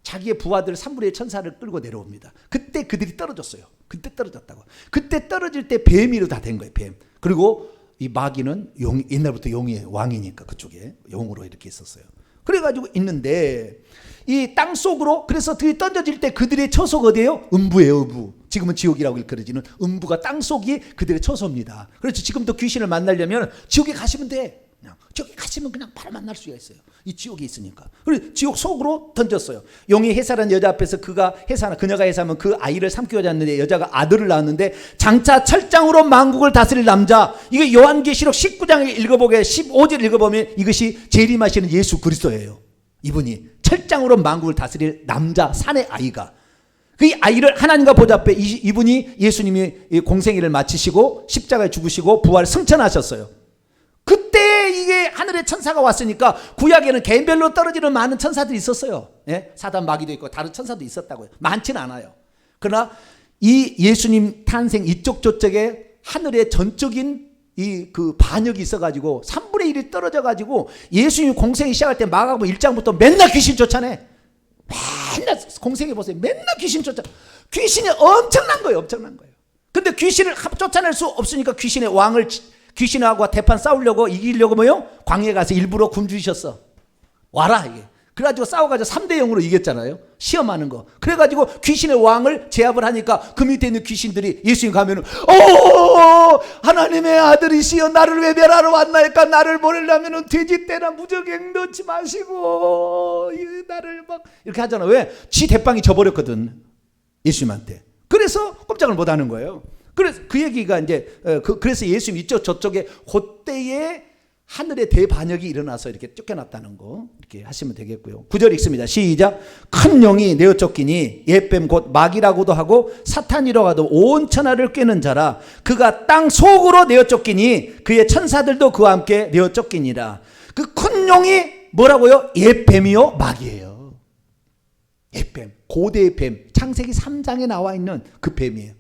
자기의 부하들 3분의 1 천사를 끌고 내려옵니다. 그때 그들이 떨어졌어요. 그때 떨어졌다고. 그때 떨어질 때 뱀이로 다 된 거예요. 뱀. 그리고 이 마귀는 옛날부터 용의 왕이니까 그쪽에 용으로 이렇게 있었어요. 그래가지고 있는데 이 땅 속으로 그래서 그들이 던져질 때 그들의 처소가 어디예요? 음부예요. 음부. 지금은 지옥이라고 일컬어지는 음부가 땅 속이 그들의 처소입니다. 그렇죠. 지금도 귀신을 만나려면 지옥에 가시면 돼. 그냥 지옥에 가시면 그냥 바로 만날 수가 있어요. 이 지옥에 있으니까. 그리고 지옥 속으로 던졌어요. 용이 해산한 여자 앞에서 그녀가 해산하면 그 아이를 삼키고자 했는데 여자가 아들을 낳았는데 장차 철장으로 만국을 다스릴 남자. 이게 요한계시록 19장을 읽어보게 15절 읽어보면 이것이 재림하시는 예수 그리스도예요. 이분이 철장으로 만국을 다스릴 남자 산의 아이가 그 아이를 하나님과 보좌 앞에 이분이 예수님이 공생애를 마치시고 십자가에 죽으시고 부활 승천하셨어요. 그때 이게 하늘의 천사가 왔으니까 구약에는 개인별로 떨어지는 많은 천사들이 있었어요. 예? 사단 마귀도 있고 다른 천사도 있었다고요. 많지는 않아요. 그러나 이 예수님 탄생 이쪽 저쪽에 하늘의 전적인 그 반역이 있어가지고 3분의 1이 떨어져가지고 예수님이 공생이 시작할 때 마가복음 1장부터 맨날 귀신 쫓아내. 맨날 공생해 보세요. 맨날 귀신 쫓아. 귀신이 엄청난 거예요. 엄청난 거예요. 근데 귀신을 쫓아낼 수 없으니까 귀신하고 대판 싸우려고 이기려고 뭐요? 광야에 가서 일부러 굶주리셨어. 와라 이게. 그래가지고 싸워가지고 3대 0으로 이겼잖아요. 시험하는 거. 그래가지고 귀신의 왕을 제압을 하니까 그 밑에 있는 귀신들이 예수님 가면은 하나님의 아들이시여 나를 왜 멸하러 왔나이까. 나를 보내려면은 돼지떼나 무적행 넣지 마시고 나를 막 이렇게 하잖아. 왜? 지 대빵이 져버렸거든 예수님한테. 그래서 꼼짝을 못하는 거예요. 그래서 그 얘기가 이제 그래서 예수님 이쪽 저쪽에 그때에 하늘의 대반역이 일어나서 이렇게 쫓겨났다는 거 이렇게 하시면 되겠고요. 9절 읽습니다. 시작. 큰 용이 내어 쫓기니 옛뱀 곧 마귀라고도 하고 사탄이라고 하도 온 천하를 꿰는 자라. 그가 땅 속으로 내어 쫓기니 그의 천사들도 그와 함께 내어 쫓기니라. 그 큰 용이 뭐라고요? 옛뱀이요 마귀예요. 옛뱀, 고대의 뱀. 창세기 3장에 나와 있는 그 뱀이에요.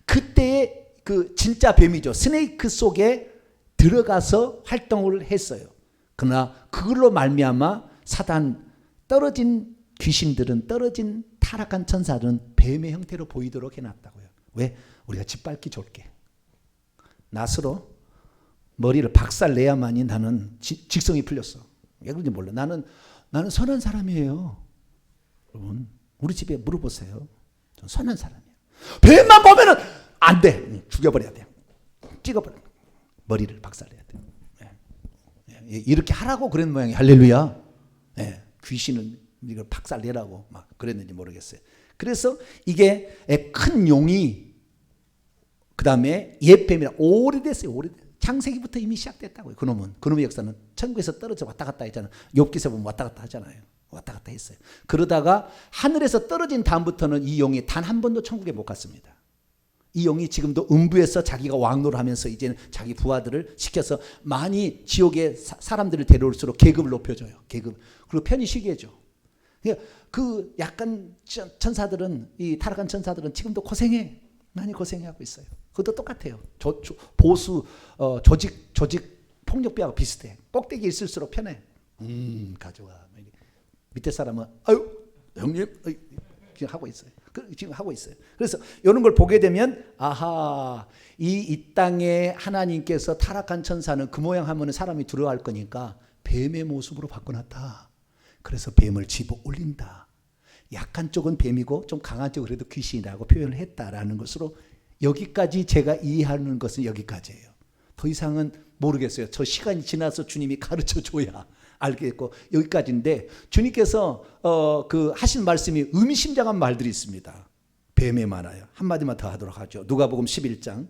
그때의 그 진짜 뱀이죠. 스네이크 속에 들어가서 활동을 했어요. 그러나 그걸로 말미암아 사단 떨어진 귀신들은 떨어진 타락한 천사들은 뱀의 형태로 보이도록 해놨다고요. 왜? 우리가 짓밟기 좋게. 낫으로 머리를 박살내야만이 나는 직성이 풀렸어. 왜 그런지 몰라. 나는 선한 사람이에요. 여러분 우리 집에 물어보세요. 전 선한 사람이에요. 뱀만 보면은 안 돼. 죽여버려야 돼. 찍어버려. 머리를 박살내야 돼. 이렇게 하라고 그런 모양이 할렐루야. 귀신은 이걸 박살내라고 막 그랬는지 모르겠어요. 그래서 이게 큰 용이 그 다음에 옛뱀이라 오래됐어요. 창세기부터 이미 시작됐다고요. 그놈의 역사는 천국에서 떨어져 왔다 갔다 했잖아요. 욥기서 보면 왔다 갔다 하잖아요. 왔다 갔다 했어요. 그러다가 하늘에서 떨어진 다음부터는 이 용이 단 한 번도 천국에 못 갔습니다. 이 용이 지금도 음부에서 자기가 왕노를 하면서 이제는 자기 부하들을 시켜서 많이 지옥에 사람들을 데려올수록 계급을 높여줘요. 계급. 그리고 편히 쉬게 해줘. 그 약간 천사들은, 이 타락한 천사들은 지금도 많이 고생하고 있어요. 그것도 똑같아요. 보수 조직 폭력배하고 비슷해. 꼭대기에 있을수록 편해. 가져와. 밑에 사람은 아유 형님 지금 하고 있어요. 지금 하고 있어요. 그래서 이런 걸 보게 되면 아하, 이 땅에 하나님께서 타락한 천사는 그 모양 하면 사람이 두려워할 거니까 뱀의 모습으로 바꿔놨다. 그래서 뱀을 집어 올린다. 약한 쪽은 뱀이고 좀 강한 쪽은 그래도 귀신이라고 표현을 했다라는 것으로, 여기까지 제가 이해하는 것은 여기까지예요. 더 이상은 모르겠어요. 저 시간이 지나서 주님이 가르쳐 줘야 알겠고, 여기까지인데 주님께서 그 하신 말씀이 의미심장한 말들이 있습니다. 뱀에 많아요. 한마디만 더 하도록 하죠. 누가복음 11장.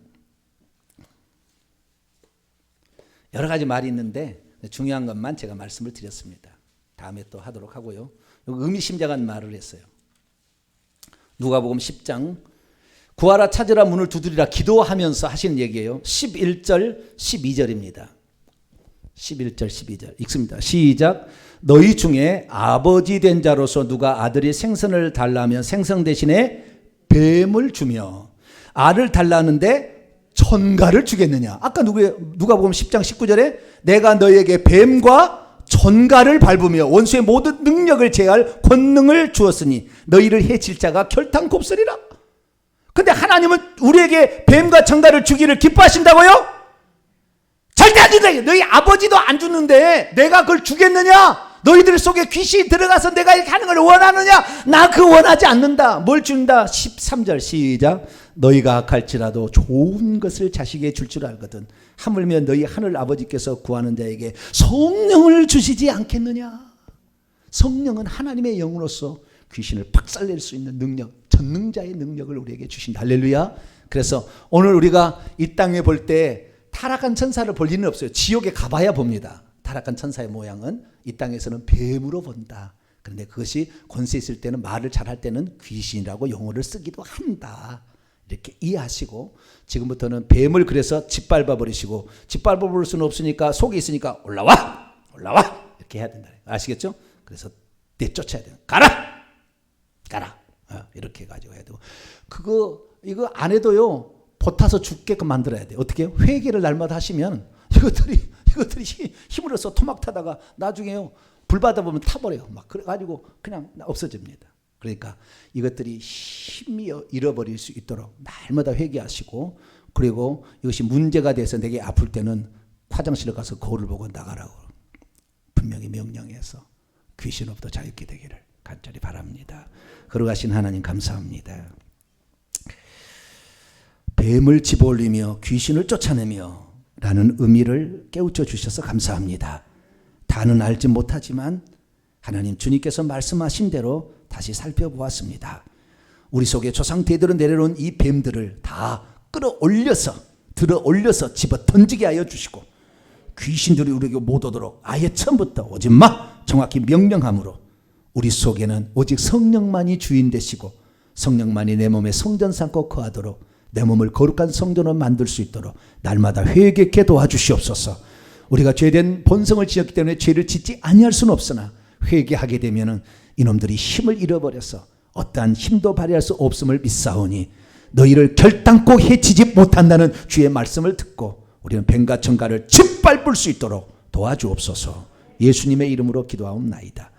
여러 가지 말이 있는데 중요한 것만 제가 말씀을 드렸습니다. 다음에 또 하도록 하고요. 의미심장한 말을 했어요. 누가복음 10장. 구하라 찾으라 문을 두드리라 기도하면서 하시는 얘기예요. 11절 12절입니다. 11절 12절 읽습니다. 시작. 너희 중에 아버지 된 자로서 누가 아들이 생선을 달라면 생선 대신에 뱀을 주며, 알을 달라는데 전갈을 주겠느냐. 아까 누가복음 10장 19절에 내가 너희에게 뱀과 전갈을 밟으며 원수의 모든 능력을 제할 권능을 주었으니 너희를 해칠 자가 결탄kop으리라. 근데 하나님은 우리에게 뱀과 전갈을 주기를 기뻐하신다고요? 절대 안 준다. 너희 아버지도 안 주는데 내가 그걸 주겠느냐? 너희들 속에 귀신이 들어가서 내가 이렇게 하는 걸 원하느냐? 나 그거 원하지 않는다. 뭘 준다? 13절 시작. 너희가 악할지라도 좋은 것을 자식에게 줄 줄 알거든 하물며 너희 하늘 아버지께서 구하는 자에게 성령을 주시지 않겠느냐? 성령은 하나님의 영으로서 귀신을 박살낼 수 있는 능력, 전능자의 능력을 우리에게 주신다. 할렐루야. 그래서 오늘 우리가 이 땅에 볼 때 타락한 천사를 볼 일은 없어요. 지옥에 가봐야 봅니다. 타락한 천사의 모양은 이 땅에서는 뱀으로 본다. 그런데 그것이 권세 있을 때는, 말을 잘할 때는 귀신이라고 용어를 쓰기도 한다. 이렇게 이해하시고, 지금부터는 뱀을 그래서 짓밟아 버리시고, 짓밟아 버릴 수는 없으니까 속에 있으니까 올라와 이렇게 해야 된다. 아시겠죠? 그래서 내쫓아야 돼요. 가라 이렇게 해가지고 해야 되고, 이거 안 해도요 버타서 죽게끔 만들어야 돼요. 어떻게 해요? 회개를 날마다 하시면 이것들이 힘을 얻어서 토막 타다가 나중에요 불 받아 보면 타버려요. 막 그래가지고 그냥 없어집니다. 그러니까 이것들이 힘이 잃어버릴 수 있도록 날마다 회개하시고, 그리고 이것이 문제가 돼서 내게 아플 때는 화장실에 가서 거울을 보고 나가라고 분명히 명령해서 귀신으로부터 자유케 되기를 간절히 바랍니다. 걸어가신 하나님 감사합니다. 뱀을 집어올리며 귀신을 쫓아내며 라는 의미를 깨우쳐 주셔서 감사합니다. 다는 알지 못하지만 하나님 주님께서 말씀하신 대로 다시 살펴보았습니다. 우리 속에 조상대대로 내려놓은 이 뱀들을 다 들어올려서 집어 던지게 하여 주시고, 귀신들이 우리에게 못 오도록 아예 처음부터 오지 마 정확히 명령함으로, 우리 속에는 오직 성령만이 주인 되시고 성령만이 내 몸에 성전 삼고 거하도록, 내 몸을 거룩한 성전으로 만들 수 있도록 날마다 회개케 도와주시옵소서. 우리가 죄된 본성을 지었기 때문에 죄를 짓지 아니할 수는 없으나 회개하게 되면은 이놈들이 힘을 잃어버려서 어떠한 힘도 발휘할 수 없음을 믿사오니 너희를 결단코 해치지 못한다는 주의 말씀을 듣고 우리는 뱀과 전갈을 짓밟을 수 있도록 도와주옵소서. 예수님의 이름으로 기도하옵나이다.